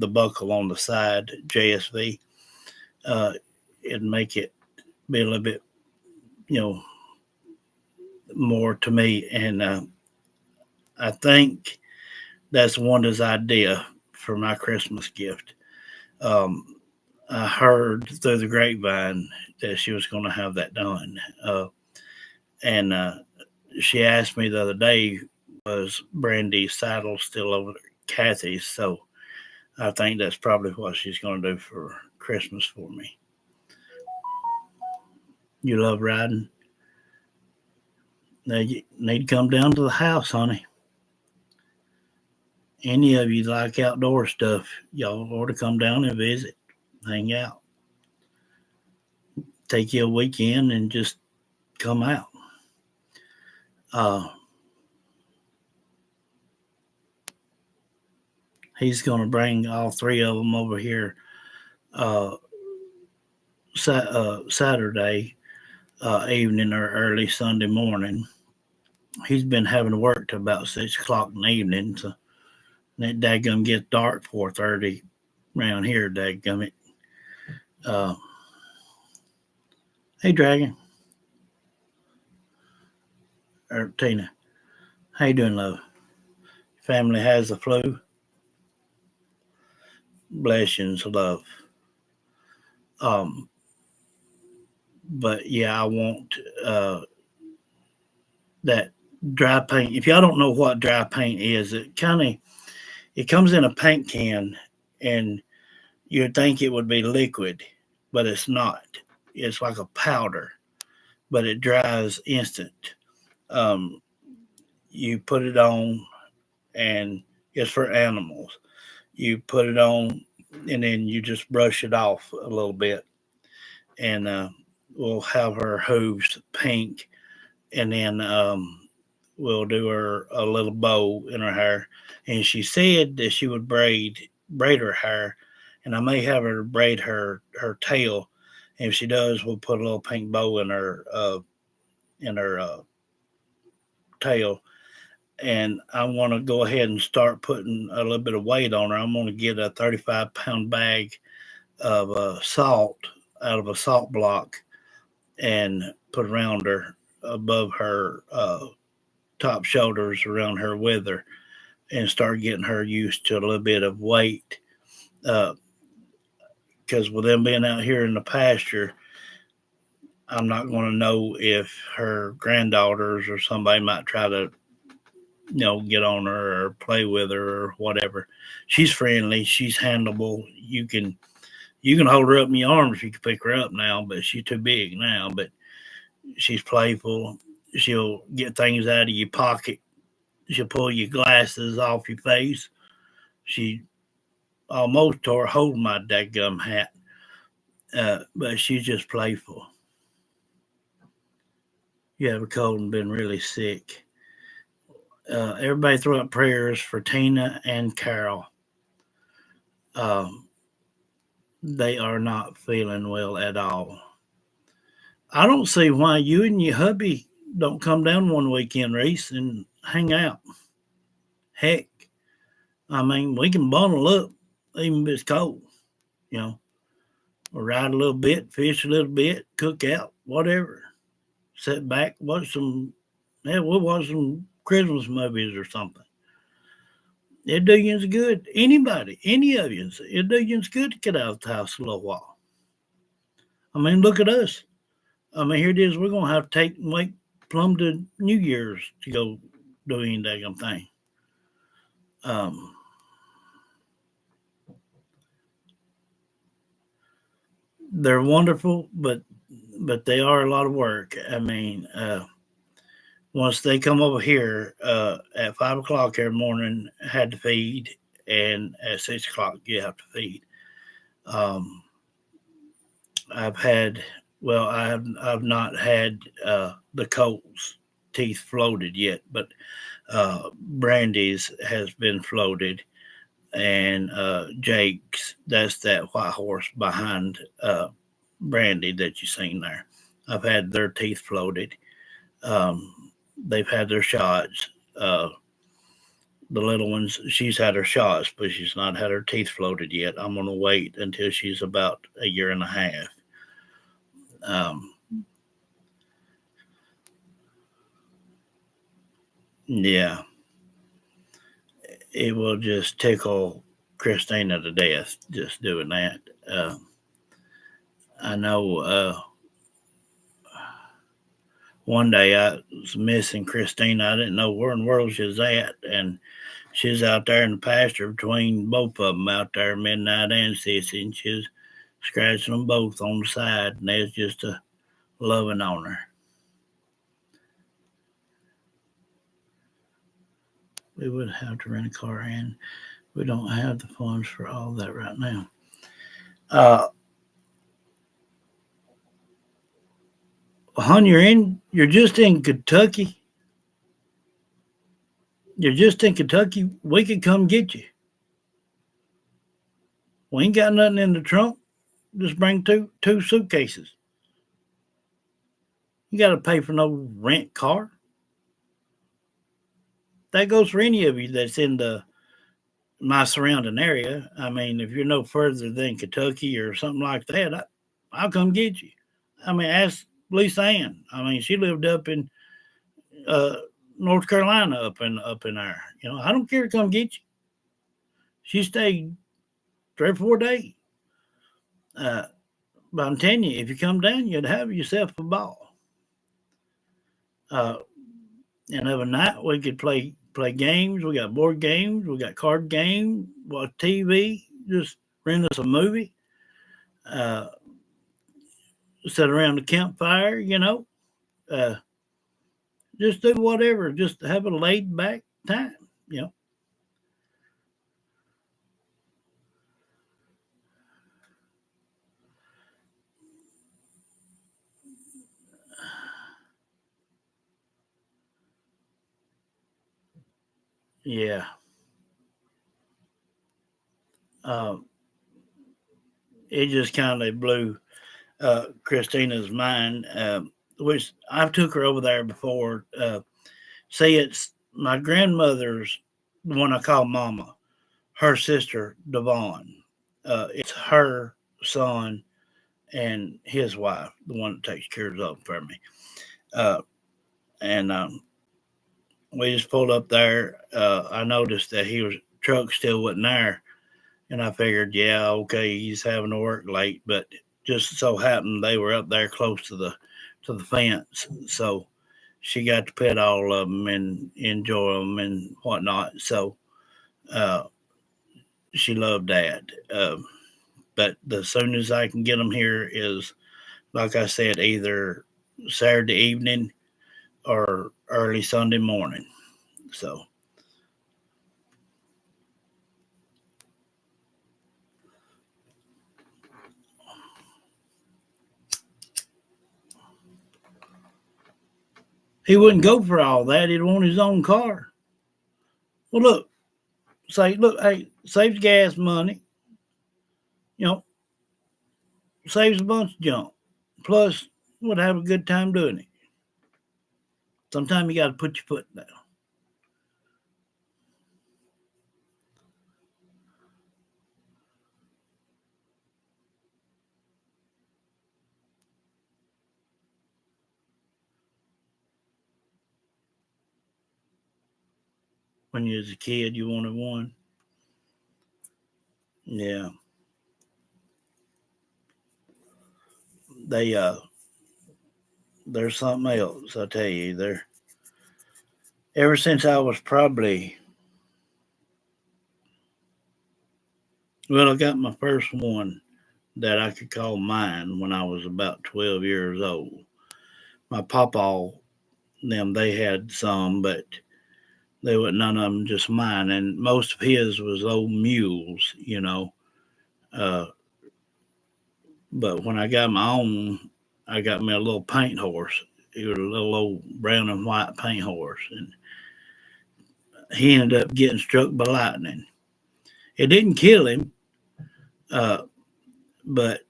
buckle on the side JSV. It'd make it be a little bit, you know, more to me, and I think that's Wanda's idea for my Christmas gift. Um, I heard through the grapevine that she was going to have that done, and she asked me the other day, was Brandy's saddle still over Kathy's? So I think that's probably what she's going to do for Christmas for me. You love riding? Now you need to come down to the house, honey. Any of you like outdoor stuff, y'all ought to come down and visit, hang out, take you a weekend and just come out. Uh, he's going to bring all three of them over here uh, Saturday evening or early Sunday morning. he's been having to work till about 6 o'clock in the evening. So that dadgum gets dark 4:30 around here. Dadgum it. Uh, hey, Dragon or Tina, how you doing, love? Family has the flu. Blessings, love. Um, but yeah, I want uh, that dry paint. If y'all don't know what dry paint is, it comes in a paint can, and you'd think it would be liquid, but it's not. It's like a powder, but it dries instant. Um, you put it on, and it's for animals. You put it on, and then you just brush it off a little bit, and we'll have her hooves pink, and then we'll do her a little bow in her hair. And she said that she would braid her hair, and I may have her braid her tail. And if she does, we'll put a little pink bow in her tail. And I want to go ahead and start putting a little bit of weight on her. I'm going to get a 35-pound bag of salt out of a salt block and put around her above her top shoulders, around her wither, and start getting her used to a little bit of weight. Because with them being out here in the pasture, I'm not going to know if her granddaughters or somebody might try to, get on her or play with her or whatever. She's friendly. She's handleable. You can hold her up in your arms if you can pick her up now, but she's too big now. But she's playful. She'll get things out of your pocket. She'll pull your glasses off your face. She almost tore a hole in my dadgum hat, but she's just playful. You have a cold and been really sick. Everybody throw up prayers for Tina and Carol. Um, they are not feeling well at all. I don't see why you and your hubby don't come down one weekend, Reese, and hang out. Heck, I mean, we can bundle up, even if it's cold, you know, or ride a little bit, fish a little bit, cook out, whatever. Sit back, we'll watch some Christmas movies or something. It do you good. Anybody, any of you, it do you good to get out of the house a little while. I mean, look at us. I mean, here it is. We're gonna have to take and wait plumb to New Year's to go do any damn thing. Um, they're wonderful, but they are a lot of work. I mean, once they come over here at 5 o'clock every morning, had to feed, and at 6 o'clock you have to feed. Um, I've had well, I've not had the Colts teeth floated yet, but Brandy's has been floated, and Jake's, that's that white horse behind Brandy that you seen there. I've had their teeth floated. They've had their shots. The little ones, she's had her shots, but she's not had her teeth floated yet. I'm going to wait until she's about a year and a half. Um, yeah, it will just tickle Christina to death just doing that. I know one day I was missing Christina. I didn't know where in the world she was at, and she's out there in the pasture between both of them out there, Midnight and Sissy, and she's scratching them both on the side, and there's just a loving on her. We would have to rent a car, and we don't have the funds for all that right now. Uh, hon, you're just in Kentucky. You're just in Kentucky. We could come get you. We ain't got nothing in the trunk. Just bring two suitcases. You got to pay for no rent car. that goes for any of you that's in the my surrounding area. I mean, if you're no further than Kentucky or something like that, I'll come get you. I mean, ask Lisa Ann. I mean, she lived up in uh, North Carolina, up in there. You know, I don't care to come get you. She stayed 3 or 4 days. Uh, but I'm telling you, if you come down, you'd have yourself a ball. Uh, and every night we could play games. We got board games. We got card games. Watch TV. Just rent us a movie. Uh, Sit around the campfire. Uh, just do whatever. Just have a laid back time. You know. Yeah. Uh, it just kind of blew Christina's mind, which I've took her over there before. See, it's my grandmother's, the one I call Mama, her sister Devon. It's her son and his wife, the one that takes care of them for me. Uh, and we just pulled up there. I noticed that he was truck still wasn't there, and I figured, yeah, okay, he's having to work late, but just so happened they were up there close to the fence, so she got to pet all of them and enjoy them and whatnot. So uh, she loved that. But the soon as I can get them here is, like I said, either Saturday evening or early Sunday morning. So he wouldn't go for all that. He'd want his own car. Well, look, hey, saves gas money. You know, saves a bunch of junk. Plus, would have a good time doing it. Sometimes you got to put your foot down when you was a kid. You wanted one. Yeah, they there's something else. I tell you, there. Ever since I was probably, well, I got my first one that I could call mine when I was about 12 years old. My papa, them, they had some, but they were none of them just mine, and most of his was old mules. Uh, but when I got my own, I got me a little paint horse. He was a little old brown and white paint horse, and he ended up getting struck by lightning. It didn't kill him, uh, but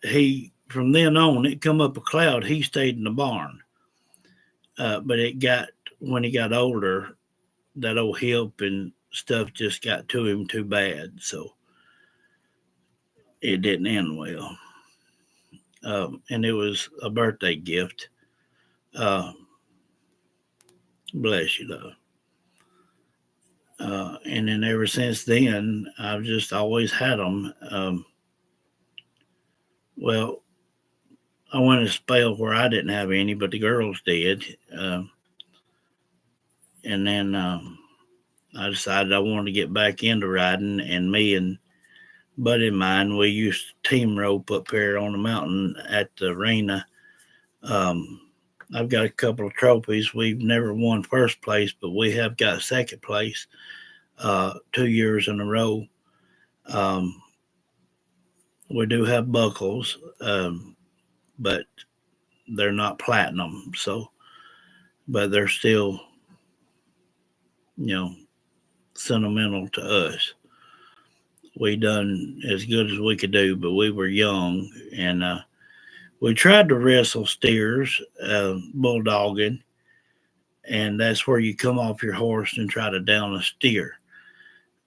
he from then on it come up a cloud. He stayed in the barn, but it got when he got older, that old hip and stuff just got to him too bad, so it didn't end well. And it was a birthday gift. Uh, Bless you, love. And then ever since then, I've just always had them. Well, I went a spell where I didn't have any, but the girls did. And then I decided I wanted to get back into riding, and me and buddy of mine, we used to team rope up here on the mountain at the arena. Um, I've got a couple of trophies. We've never won first place, but we have got second place 2 years in a row. Um, we do have buckles, but they're not platinum. So, but they're still, you know, sentimental to us. We done as good as we could do, but we were young, and we tried to wrestle steers, bulldogging, and that's where you come off your horse and try to down a steer.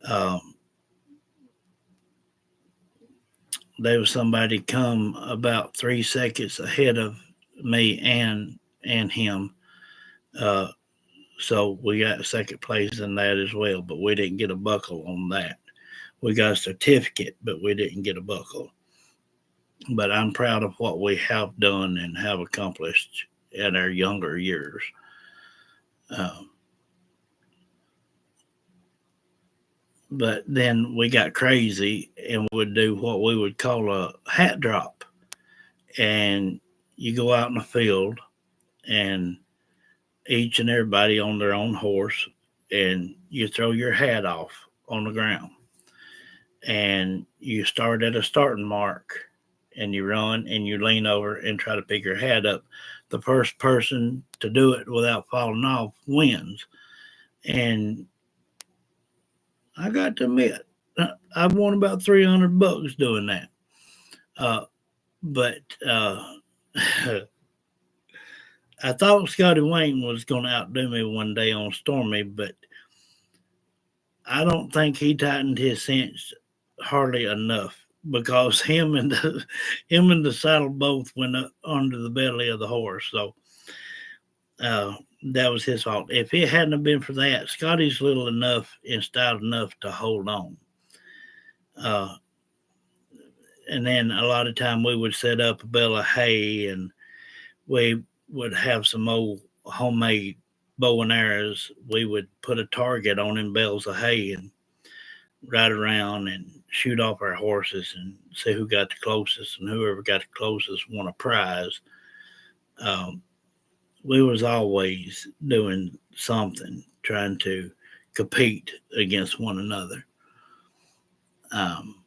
Um, there was somebody come about 3 seconds ahead of me and him. Uh, so we got second place in that as well, but we didn't get a buckle on that. We got a certificate, but we didn't get a buckle. But I'm proud of what we have done and have accomplished in our younger years. Um, but then we got crazy and would do what we would call a hat drop. And you go out in the field, and each and everybody on their own horse, and you throw your hat off on the ground. And you start at a starting mark, and you run and you lean over and try to pick your hat up. The first person to do it without falling off wins. And I got to admit, I've won about $300 doing that. Uh, but I thought Scotty Wayne was going to outdo me one day on Stormy, but I don't think he tightened his cinch hardly enough, because him and the saddle both went up under the belly of the horse. So that was his fault. If it hadn't been for that, Scotty's little enough and stout enough to hold on. Uh, and then a lot of time we would set up a bale of hay, and we would have some old homemade bow and arrows. We would put a target on them bales of hay and ride around and shoot off our horses and see who got the closest, and whoever got the closest won a prize. Um, we was always doing something, trying to compete against one another. Um,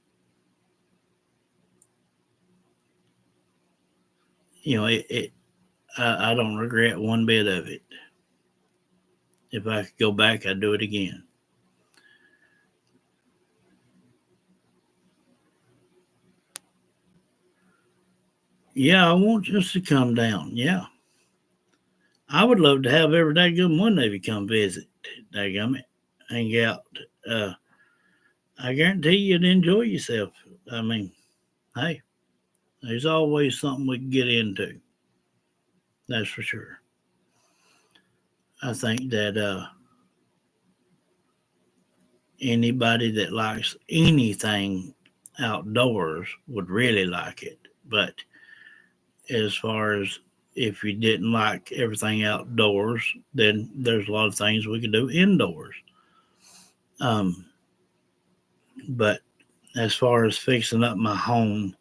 I don't regret one bit of it. If I could go back, I'd do it again. Yeah, I want us to come down. Yeah. I would love to have every day good one Navy come visit. Daggum it. Hang out. Uh, I guarantee you'd enjoy yourself. I mean, hey, there's always something we can get into. That's for sure. I think that anybody that likes anything outdoors would really like it. But as far as if you didn't like everything outdoors, then there's a lot of things we can do indoors. Um, but as far as fixing up my home,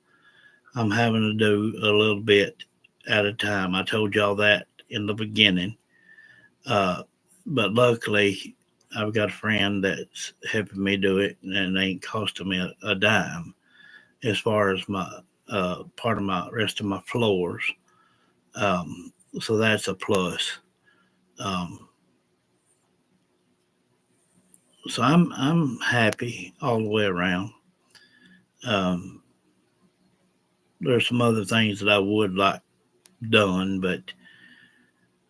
I'm having to do a little bit at a time. I told y'all that in the beginning. Uh, but luckily, I've got a friend that's helping me do it, and it ain't costing me a dime as far as my part of my rest of my floors. So that's a plus. Um, so I'm happy all the way around. Um, there's some other things that I would like done, but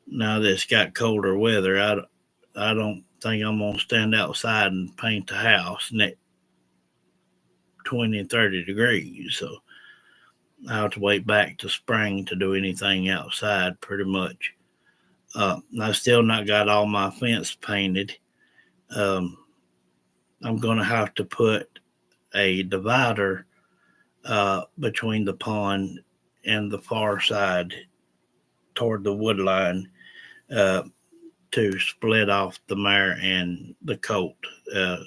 now that it's got colder weather, I don't think I'm gonna stand outside and paint the house at 20 and 30 degrees. So I have to wait back to spring to do anything outside, pretty much. I still not got all my fence painted. Um, I'm gonna have to put a divider between the pond and the far side toward the wood line, uh, to split off the mare and the colt,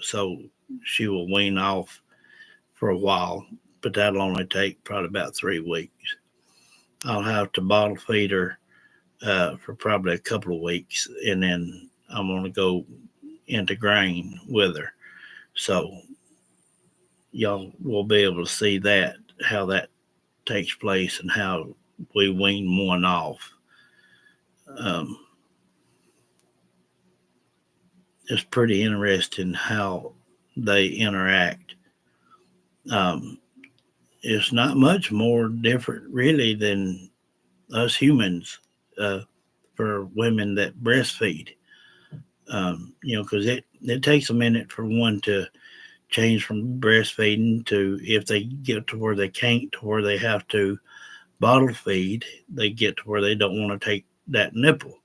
so she will wean off for a while, but that'll only take probably about 3 weeks. I'll have to bottle feed her for probably a couple of weeks, and then I'm going to go into grain with her. So y'all will be able to see that, how that takes place and how we wean one off. Um, it's pretty interesting how they interact. Um, it's not much more different, really, than us humans. for women that breastfeed. Because it takes a minute for one to change from breastfeeding to, if they get to where they can't, to where they have to bottle feed, they get to where they don't want to take that nipple.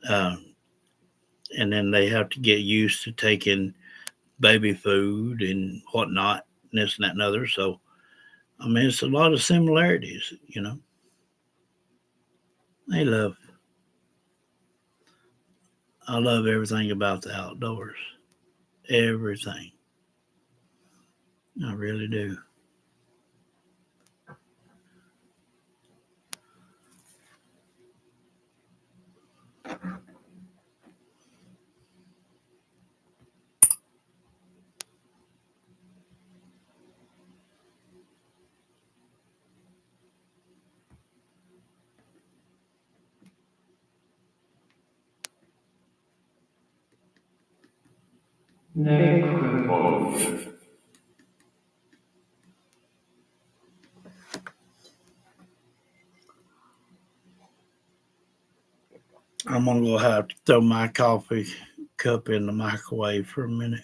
Um, and then they have to get used to taking baby food and whatnot, and this and that and other. So, I mean, it's a lot of similarities. I love everything about the outdoors. Everything. I really do. I'm going to have to throw my coffee cup in the microwave for a minute.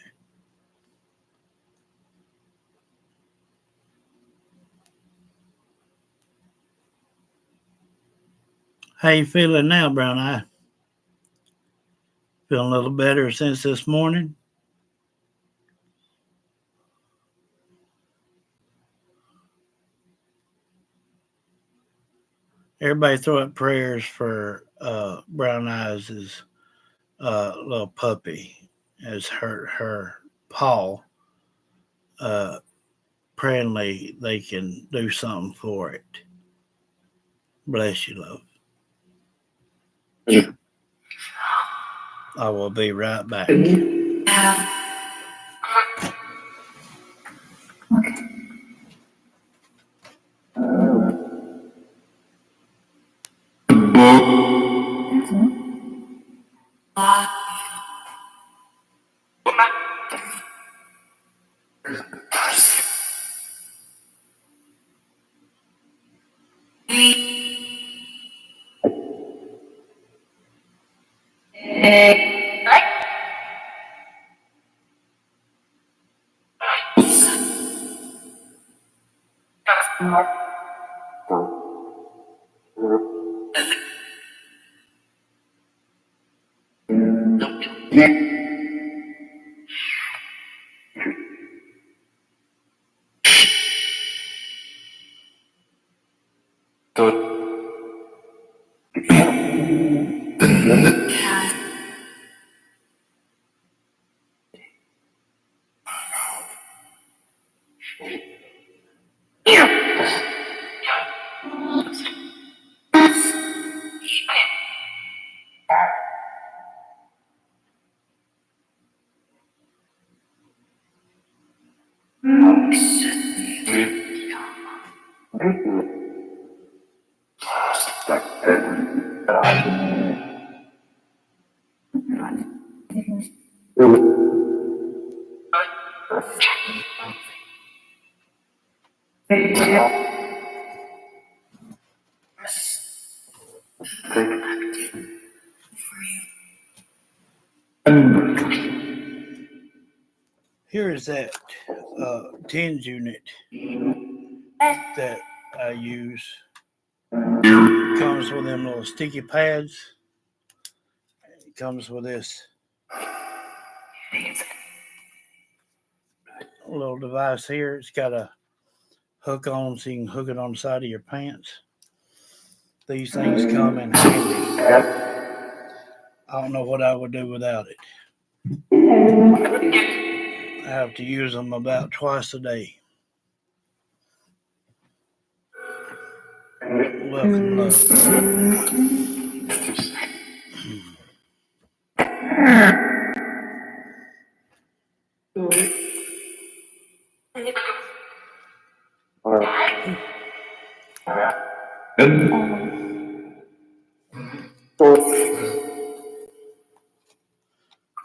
How you feeling now, Brown Eye? Feeling a little better since this morning? Everybody throw up prayers for Brown Eyes' little puppy has hurt her paw. Praying they can do something for it. Bless you, love. I will be right back. Here is that TENS unit that I use. It comes with them little sticky pads. It comes with this little device here. It's got a hook on so you can hook it on the side of your pants. These things come in handy. I don't know what I would do without it. I have to use them about twice a day. Welcome, love.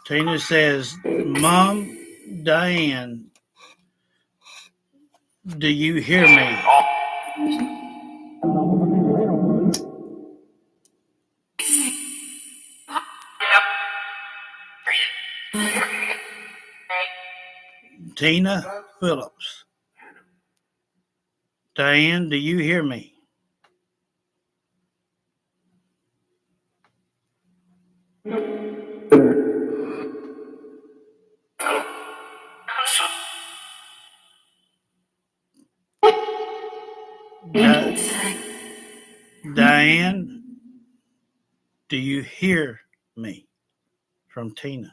Tina says, Mom, Diane, do you hear me? Tina Phillips. Diane, do you hear me? Diane, do you hear me? From Tina.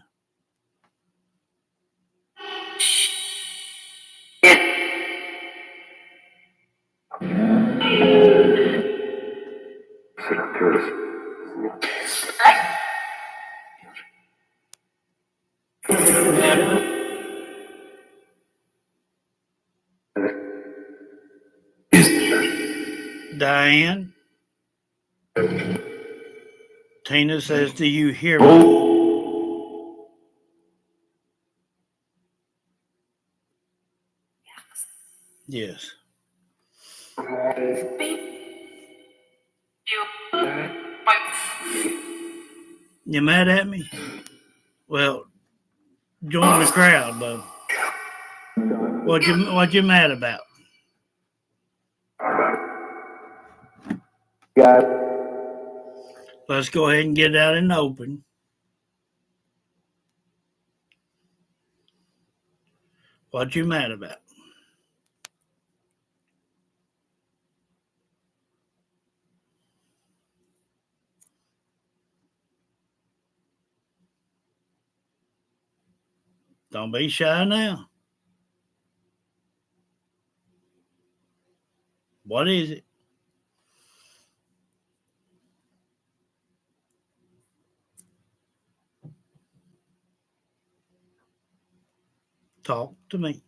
Diane, Tina says, do you hear me? Yes. You mad at me? Well, join the crowd, bud. What you mad about? Let's go ahead and get out in the open. What you mad about? Don't be shy now. What is it? Talk to me.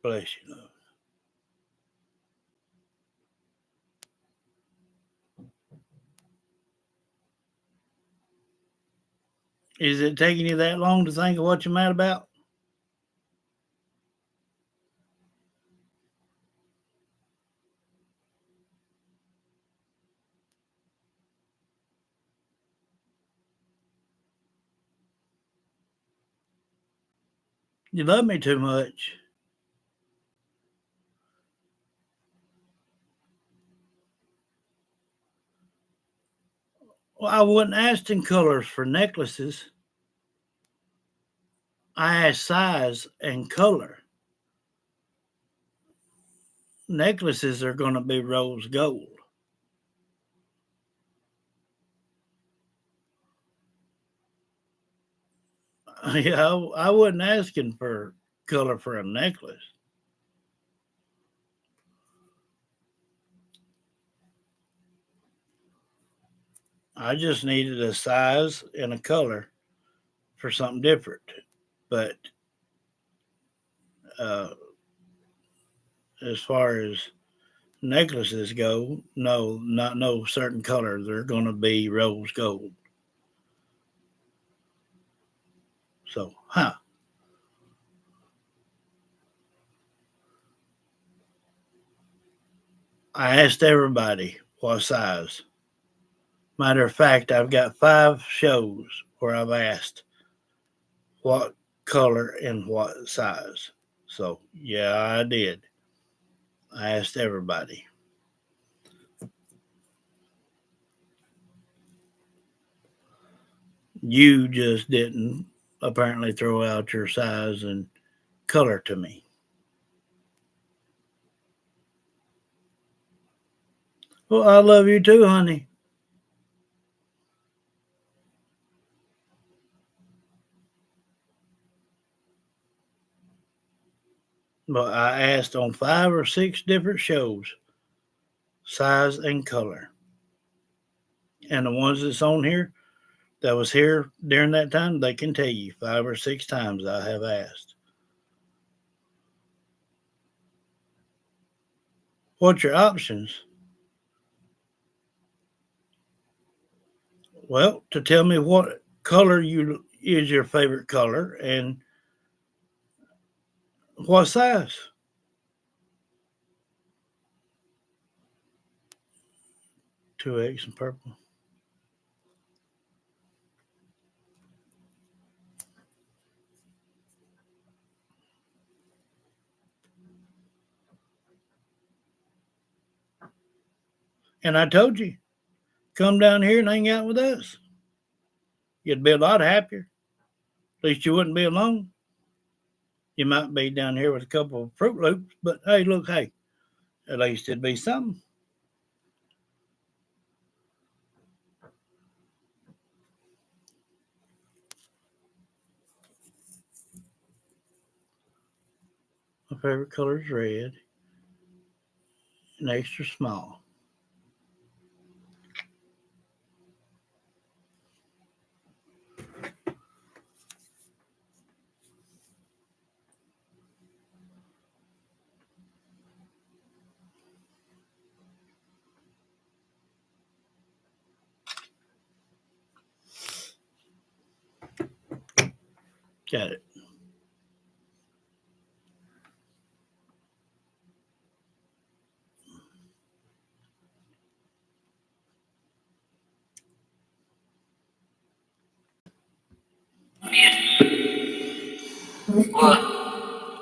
Bless you, love. Is it taking you that long to think of what you're mad about? You love me too much. Well, I wasn't asking colors for necklaces. I asked size and color. Necklaces are going to be rose gold. Yeah, I wasn't asking for color for a necklace. I just needed a size and a color for something different. But uh, as far as necklaces go, no, not no certain color. They're going to be rose gold. So, I asked everybody what size. Matter of fact, I've got 5 shows where I've asked what color and what size. So, yeah, I did. I asked everybody. You just didn't apparently throw out your size and color to me. Well, I love you too, honey. But I asked on 5 or 6 different shows size and color. And the ones that's on here that was here during that time, they can tell you 5 or 6 times I have asked. What's your options? Well, to tell me what color you is your favorite color, and What size? 2X in purple. And I told you, come down here and hang out with us. You'd be a lot happier. At least you wouldn't be alone. You might be down here with a couple of Fruit Loops, but hey, look, hey, at least it'd be something. My favorite color is red and extra small. Got it.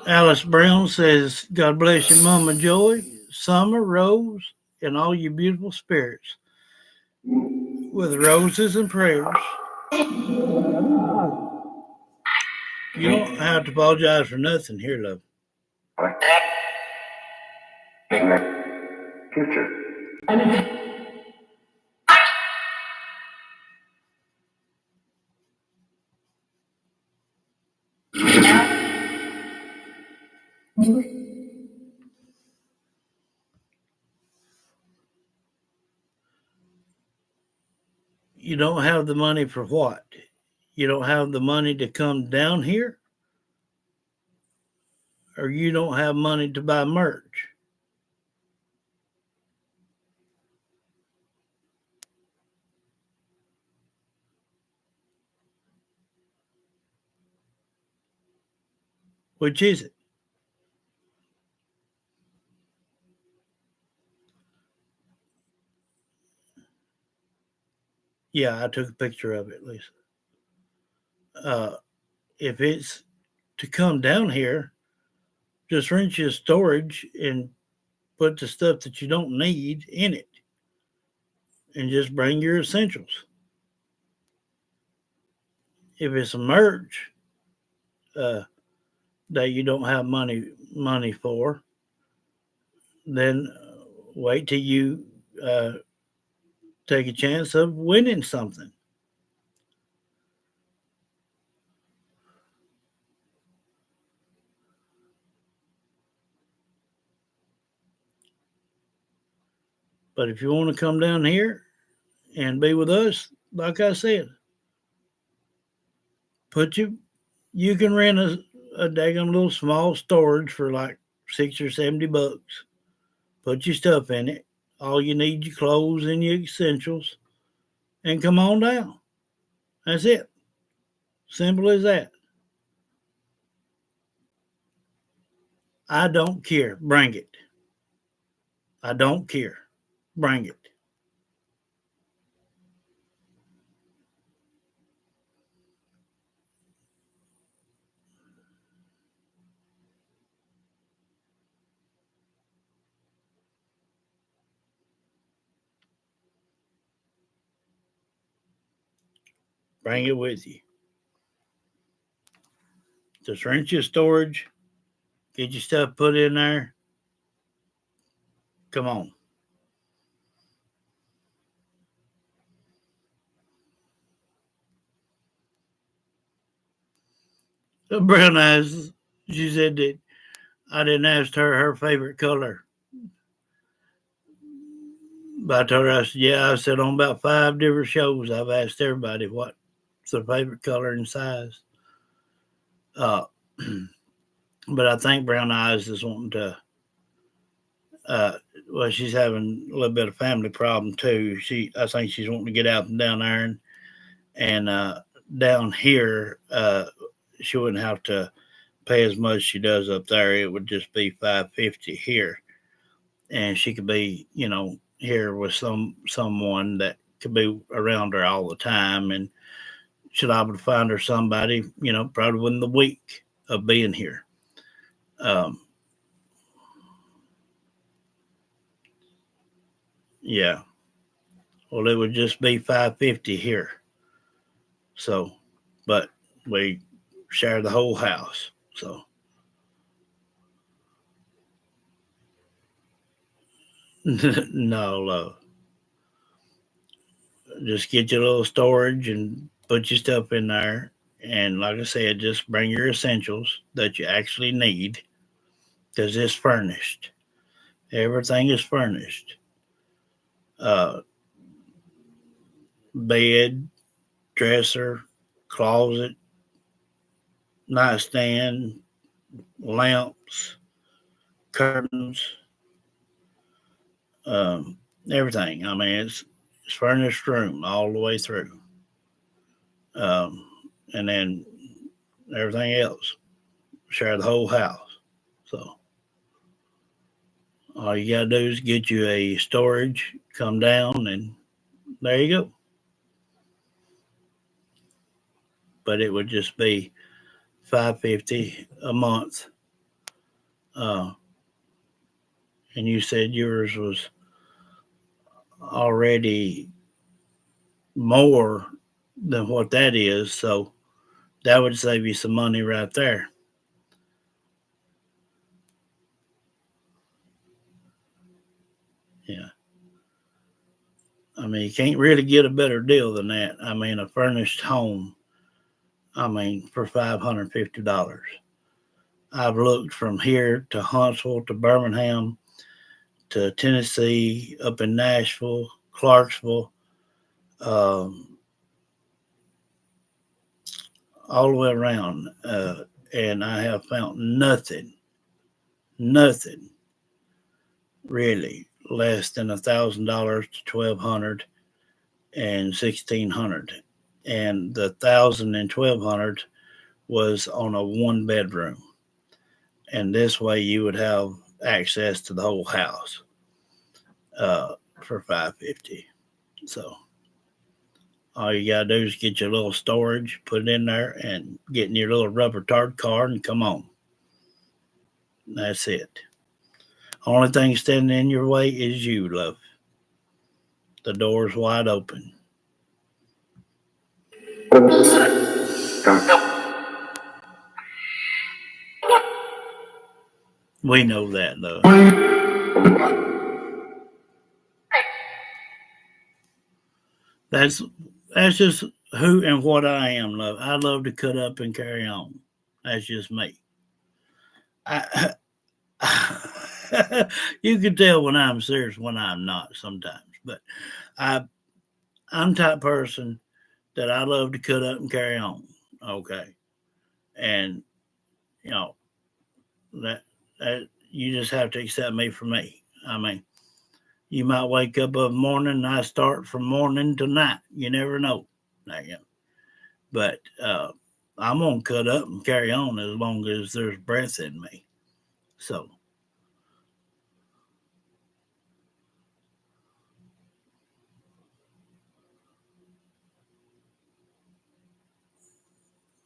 Alice Brown says, God bless you, Mama Joy, Summer, Rose, and all you beautiful spirits. With roses and prayers. You don't have to apologize for nothing here, love. Future. You don't have the money for what? You don't have the money to come down here? Or you don't have money to buy merch? Which is it? Yeah, I took a picture of it, Lisa. If it's to come down here, just rent your storage and put the stuff that you don't need in it and just bring your essentials. If it's a merch that you don't have money for, then wait till you take a chance of winning something. But if you want to come down here and be with us, like I said, you can rent a daggone little small storage for like $60 or $70. Put your stuff in it. All you need your clothes and your essentials, and come on down. That's it. Simple as that. I don't care. Bring it. I don't care. Bring it. Bring it with you. Just rent your storage. Get your stuff put in there. Come on. Brown eyes. She said that I didn't ask her favorite color. But I told her, I said, yeah, I said on about 5 different shows, I've asked everybody what's their favorite color and size. But I think Brown Eyes is wanting to, well, she's having a little bit of family problem too. I think she's wanting to get out and down there and down here, she wouldn't have to pay as much as she does up there. It would just be $550 here, and she could be, here with someone that could be around her all the time, and should I able to find her somebody, probably within the week of being here. Um, yeah, well, it would just be $550 here. So, but we share the whole house. So, no, love. Just get your little storage and put your stuff in there. And like I said, just bring your essentials that you actually need because it's furnished. Everything is furnished. Uh, Bed, dresser, closet, nightstand, lamps, curtains, um, everything. I mean, it's furnished room all the way through. Um, and then everything else, share the whole house. So all you gotta do is get you a storage, come down, and there you go. But it would just be $550 a month. Uh, and you said yours was already more than what that is, so that would save you some money right there. Yeah, I mean, you can't really get a better deal than that. I mean, a furnished home. I mean, for $550. I've looked from here to Huntsville to Birmingham to Tennessee, up in Nashville, Clarksville, um, all the way around, and I have found nothing really less than $1,000 to 1,200 and 1,600, and the 1,000 and 1,200 was on a one bedroom, and this way you would have access to the whole house for 550. So all you gotta do is get your little storage, put it in there, and get in your little rubber tart car and come on. That's it. Only thing standing in your way is you, love. The door's wide open. We know that, though. That's that's just who and what I am, love. I love to cut up and carry on. That's just me. I, you can tell when I'm serious, when I'm not sometimes. But I I'm the type of person that I love to cut up and carry on. Okay, and you know that you just have to accept me for me. I mean, you might wake up of a morning and I start from morning to night. You never know. You know. But I'm gonna cut up and carry on as long as there's breath in me. So,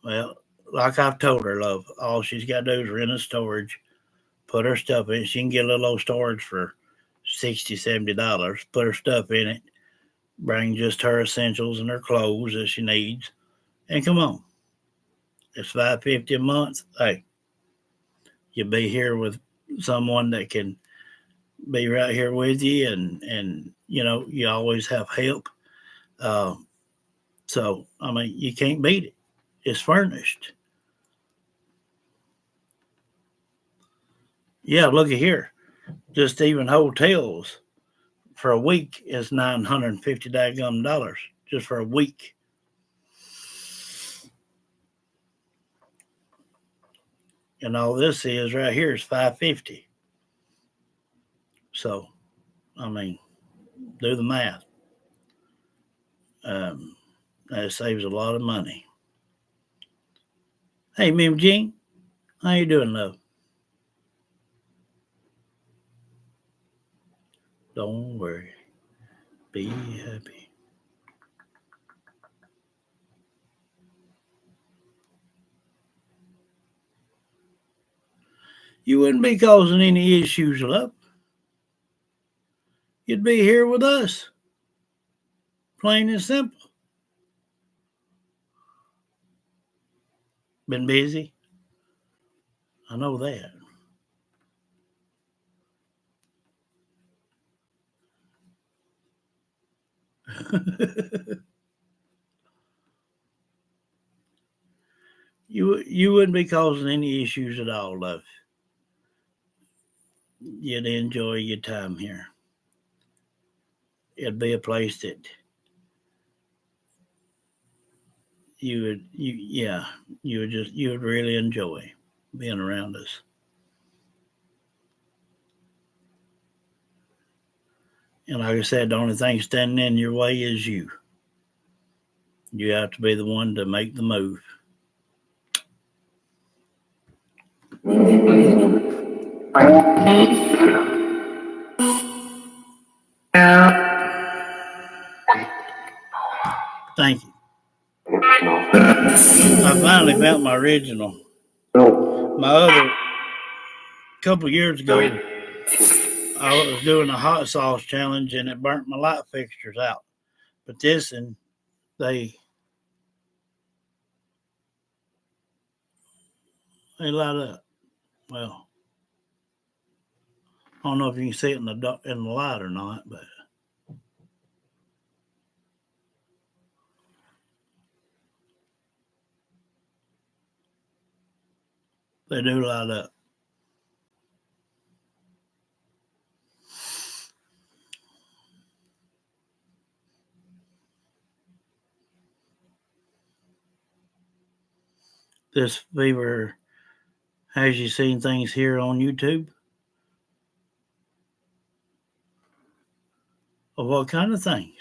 well, like I've told her, love, all she's got to do is rent a storage, put her stuff in. She can get a little old storage for $60, $70. Put her stuff in it, bring just her essentials and her clothes that she needs, and come on. It's $550 a month. Hey, you'll be here with someone that can be right here with you, and you always have help. Uh, so I mean, you can't beat it. It's furnished. Yeah, look at here. Just even hotels for a week is $950 dollars just for a week. And all this is right here is 550. So I mean, do the math. Um, that saves a lot of money. Hey, Mim Jean, How you doing, love? Don't worry. Be happy. You wouldn't be causing any issues, love. You'd be here with us. Plain and simple. Been busy? I know that. you wouldn't be causing any issues at all, love. You'd enjoy your time here. It'd be a place that you would really enjoy being around us. And like I said, the only thing standing in your way is you. You have to be the one to make the move. Thank you. I finally found my original. My other couple years ago, I was doing a hot sauce challenge and it burnt my light fixtures out. But this and they light up. Well, I don't know if you can see it in the light or not, but they do light up. This fever has you seen things here on YouTube? Of what kind of things?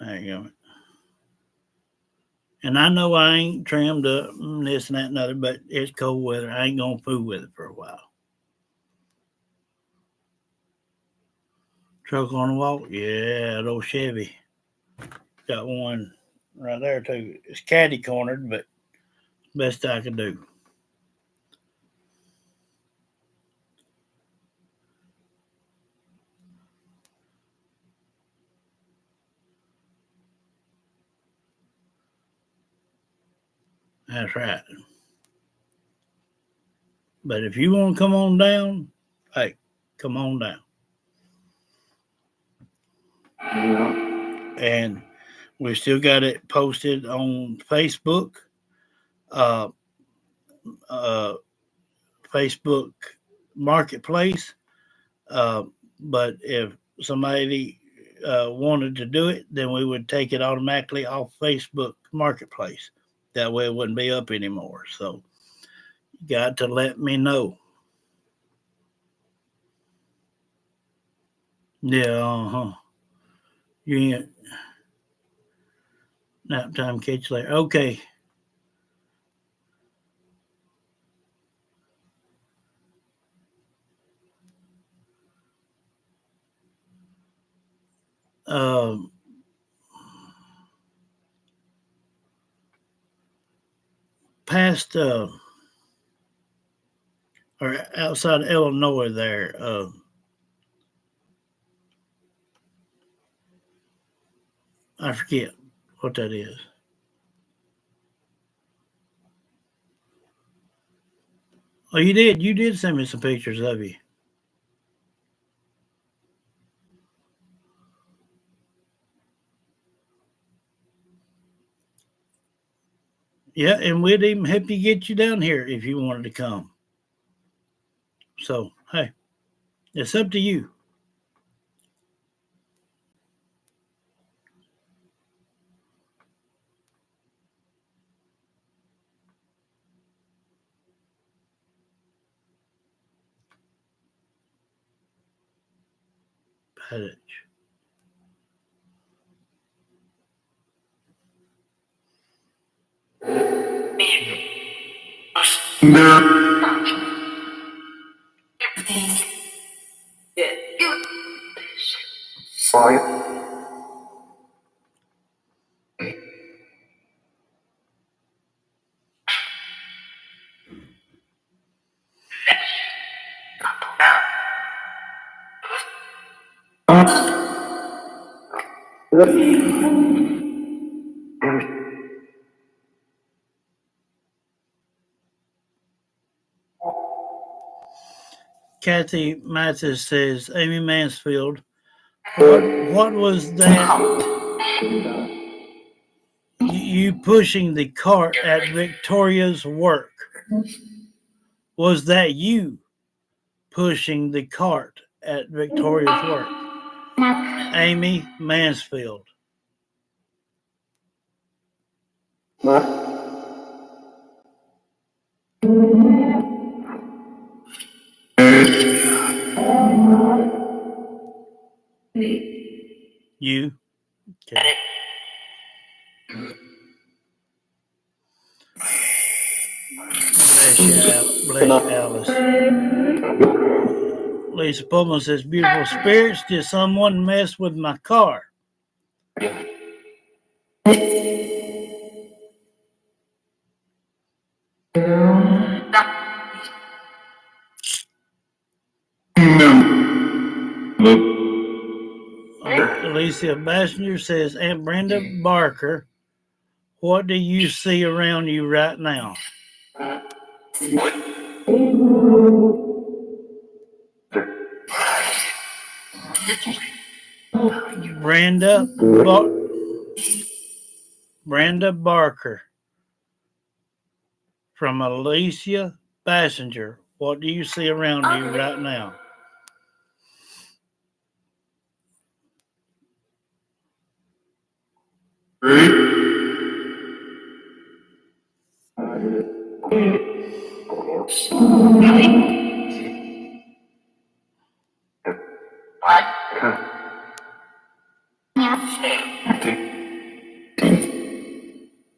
There you go. And I know I ain't trimmed up and this and that and other, but it's cold weather. I ain't gonna fool with it for a while. Truck on the walk? Yeah, that old Chevy. Got one right there too. It's caddy cornered, but best I could do. That's right. But if you want to come on down, hey, come on down. And we still got it posted on Facebook, uh, uh, Facebook Marketplace. Uh, but if somebody wanted to do it, then we would take it automatically off Facebook Marketplace. That way it wouldn't be up anymore. So you got to let me know. Yeah, You ain't nap time, catch you later. Okay. Um, Past or outside Illinois there, I forget what that is. Oh, you did. You did send me some pictures of you. Yeah, and we'd even help you get you down here if you wanted to come. So, hey, it's up to you. Paddock. Kathy Mathis says, Amy Mansfield, what was that? You pushing the cart at Victoria's work. Was that you pushing the cart at Victoria's work? Amy Mansfield. You? Okay. Bless you, Alice. Lisa Pullman says, beautiful spirits, did someone mess with my car? Alicia Bassinger says, Aunt Brenda Barker, what do you see around you right now? Brenda Barker from Alicia Bassinger. What do you see around you right now?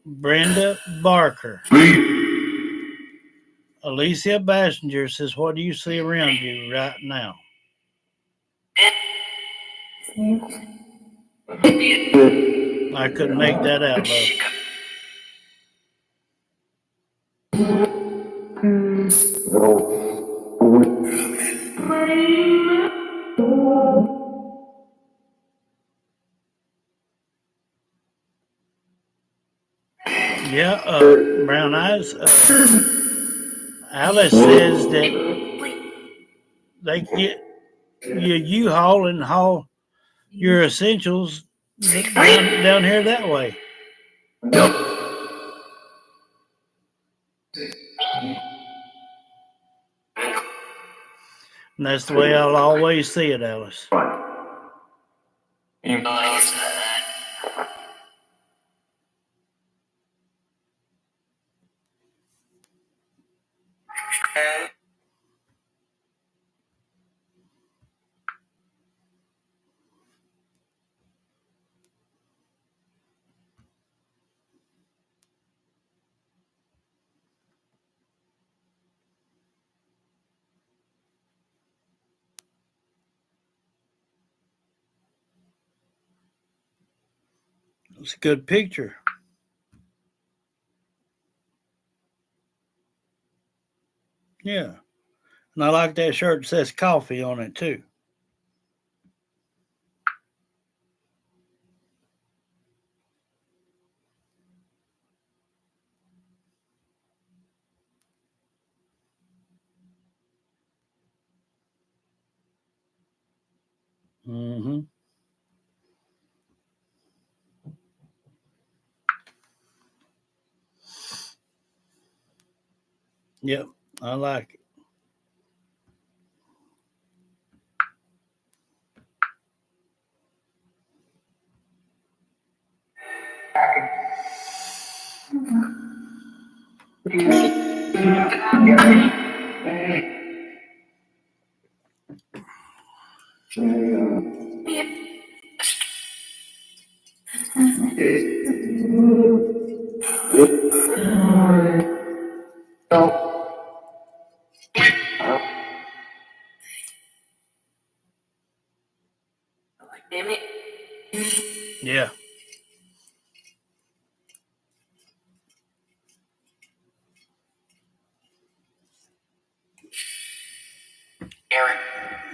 Brenda Barker. Alicia Bassinger says, what do you see around you right now? I couldn't make that out, though. Yeah, Brown Eyes. Alice says that they get your U-Haul and haul your essentials down here that way. And that's the way I'll always see it, Alice. It's a good picture. Yeah. And I like that shirt that says coffee on it, too. Mm-hmm. Yep, I like it. Yeah.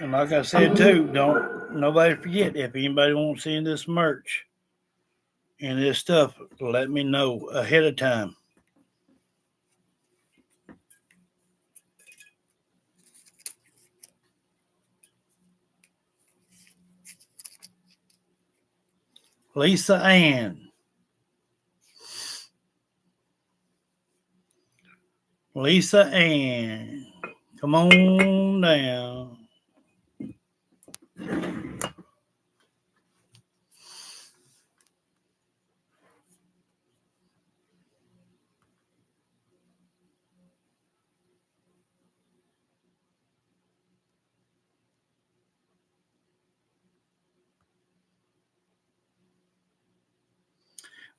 And like I said too, don't nobody forget, if anybody wants any of this merch and this stuff, let me know ahead of time. Lisa Ann. Lisa Ann. Come on down.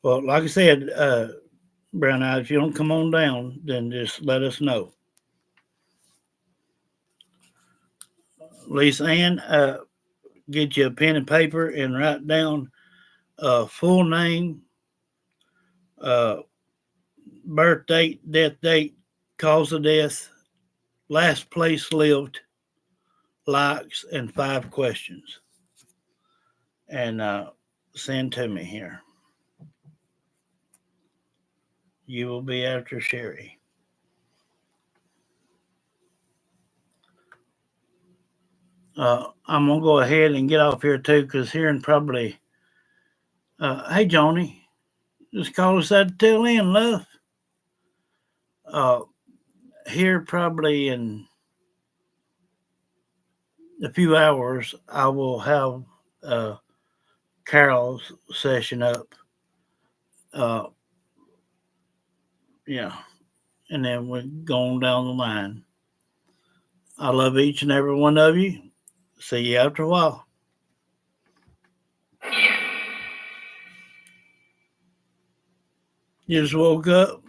Well, like I said, Brown Eyes, if you don't come on down, then just let us know. Lisa Ann, get you a pen and paper and write down full name, uh, birth date, death date, cause of death, last place lived, likes, and 5 questions. And send to me here. You will be after Sherry. I'm going to go ahead and get off here too, because here in probably, hey, Joni, just call us at the tail end, love. Here probably in a few hours, I will have Carol's session up. Uh, yeah, and then we're going down the line. I love each and every one of you. See you after a while. You just woke up.